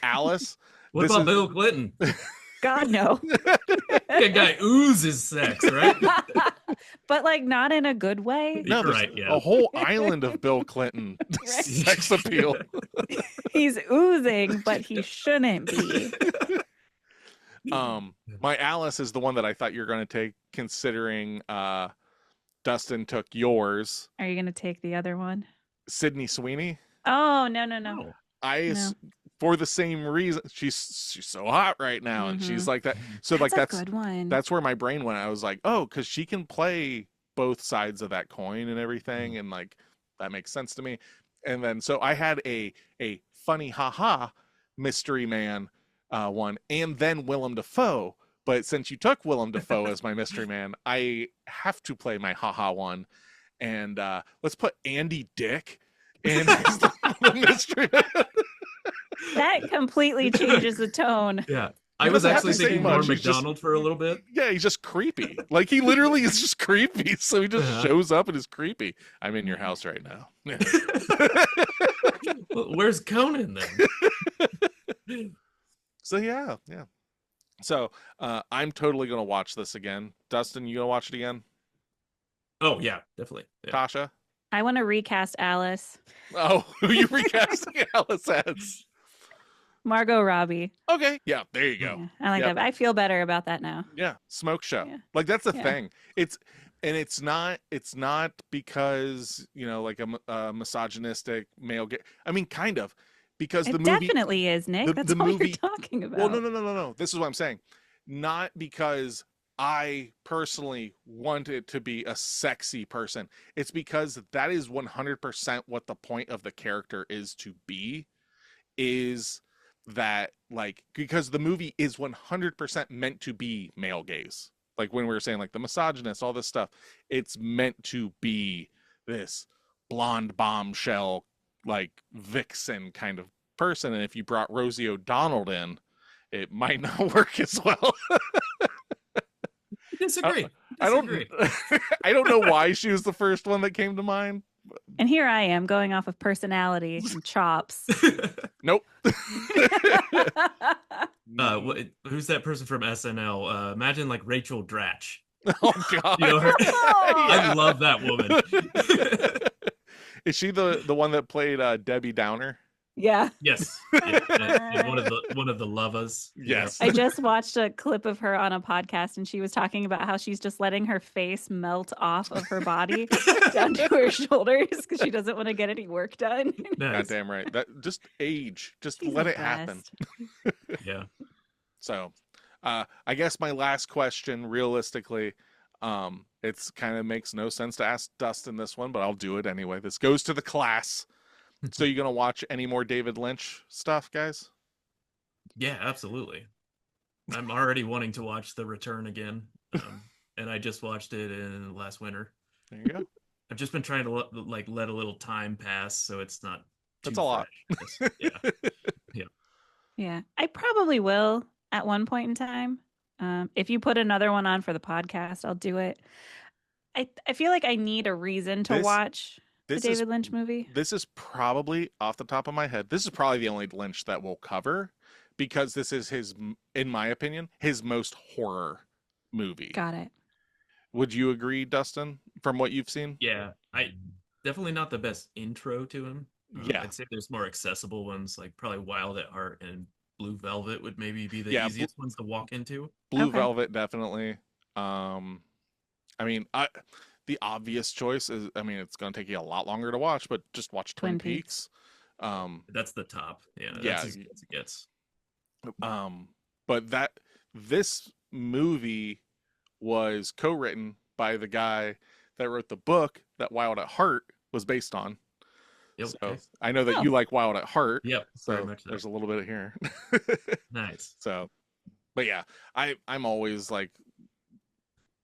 Alice. What This about is- Bill Clinton? God, no. That guy oozes sex, right? But like not in a good way. No, there's Right, yeah. a whole island of Bill Clinton Right. sex appeal. He's oozing, but he shouldn't be. My Alice is the one that I thought you were going to take, considering Dustin took yours. Are you gonna take the other one? Sydney Sweeney. Oh, no. Oh. For the same reason, she's so hot right now, and she's like that. So like That's that's a good one. that's where my brain went. I was like, oh, because she can play both sides of that coin and everything, and like that makes sense to me. And then so I had a funny haha mystery man one, and then Willem Dafoe. But since you took Willem Dafoe as my mystery man, I have to play my haha one, and let's put Andy Dick in as the mystery man. That completely changes the tone. Yeah. I He was doesn't have actually to say thinking much, Norm he's just- MacDonald for a little bit. Yeah, he's just creepy. Like he literally is just creepy. So he just Uh-huh. shows up and is creepy. I'm in your house right now. Well, where's Conan then? So yeah. So I'm totally gonna watch this again. Dustin, you gonna watch it again? Oh yeah, definitely. Yeah. Tasha? I want to recast Alice. Oh, who you recasting Alice as? Margot Robbie. Okay, yeah, there you go. Yeah, I like Yep. that. I feel better about that now. Yeah, smoke show. Yeah. Like that's the Yeah. thing. It's not because, like a misogynistic male I mean, kind of, because It the movie definitely is, Nick. the- That's the all movie- you're talking about. Well, no. This is what I'm saying. Not because I personally want it to be a sexy person. It's because that is 100% what the point of the character is to be, is that, like, because the movie is 100% meant to be male gaze. Like when we were saying, like, the misogynist, all this stuff, it's meant to be this blonde bombshell, like, vixen kind of person. And if you brought Rosie O'Donnell in, it might not work as well. Disagree. I don't know why she was the first one that came to mind. And here I am going off of personality and chops. Nope. Who's that person from SNL? Imagine like Rachel Dratch. Oh God. You know her? I Yeah. love that woman. Is she the one that played Debbie Downer? Yeah. Yes. Yeah. And one of the lovers. Yes. I just watched a clip of her on a podcast and she was talking about how she's just letting her face melt off of her body down to her shoulders because she doesn't want to get any work done. Nice. Goddamn right. That just age. Just She's let the it happen. best. Yeah. So, I guess my last question, realistically, it's kind of makes no sense to ask Dustin this one, but I'll do it anyway. This goes to the class. So you gonna watch any more David Lynch stuff, guys? Yeah, absolutely. I'm already wanting to watch The Return again. And I just watched it in last winter. There you go. I've just been trying to let a little time pass so it's not That's too a lot. fresh. Yeah. Yeah. I probably will at one point in time. If you put another one on for the podcast, I'll do it. I feel like I need a reason to watch the This David is Lynch movie. this is probably off the top of my head. This is probably the only Lynch that we'll cover because this is his, in my opinion, his most horror movie. Got it. Would you agree, Dustin, from what you've seen? Yeah. I definitely not the best intro to him. Yeah. I'd say there's more accessible ones, like probably Wild at Heart and Blue Velvet would maybe be the Yeah, easiest ones to walk into. Blue Okay. Velvet, definitely. I mean, the obvious choice is, I mean, it's going to take you a lot longer to watch, but just watch Twin Twin Peaks. That's the top. Yeah. Yeah. That's as good as it gets. But this movie was co-written by the guy that wrote the book that Wild at Heart was based on. Yep. So I know that you like Wild at Heart. Yep. Very So much so. there's a little bit here. Nice. So, but yeah, I'm always like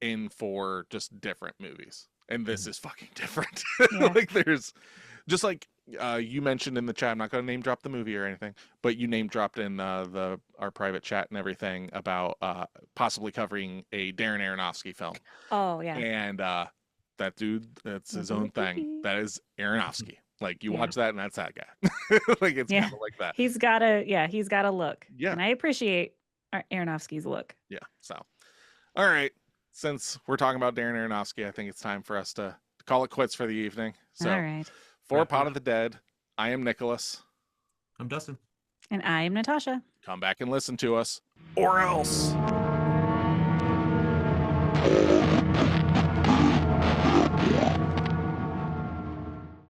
in for just different movies, and this is fucking different. Yeah. Like there's just like you mentioned in the chat. I'm not going to name drop the movie or anything, but you name dropped in our private chat and everything about possibly covering a Darren Aronofsky film. Oh yeah. And that dude, that's his own thing. That is Aronofsky. Like you Yeah. watch that and that's that guy. Like it's Yeah. kind of like that. He's got a look. Yeah. And I appreciate Aronofsky's look. Yeah. So, all right. Since we're talking about Darren Aronofsky, I think it's time for us to call it quits for the evening. So, All right. for Wrap it Pot up. of the Dead, I am Nicholas. I'm Dustin. And I am Natasha. Come back and listen to us, or else.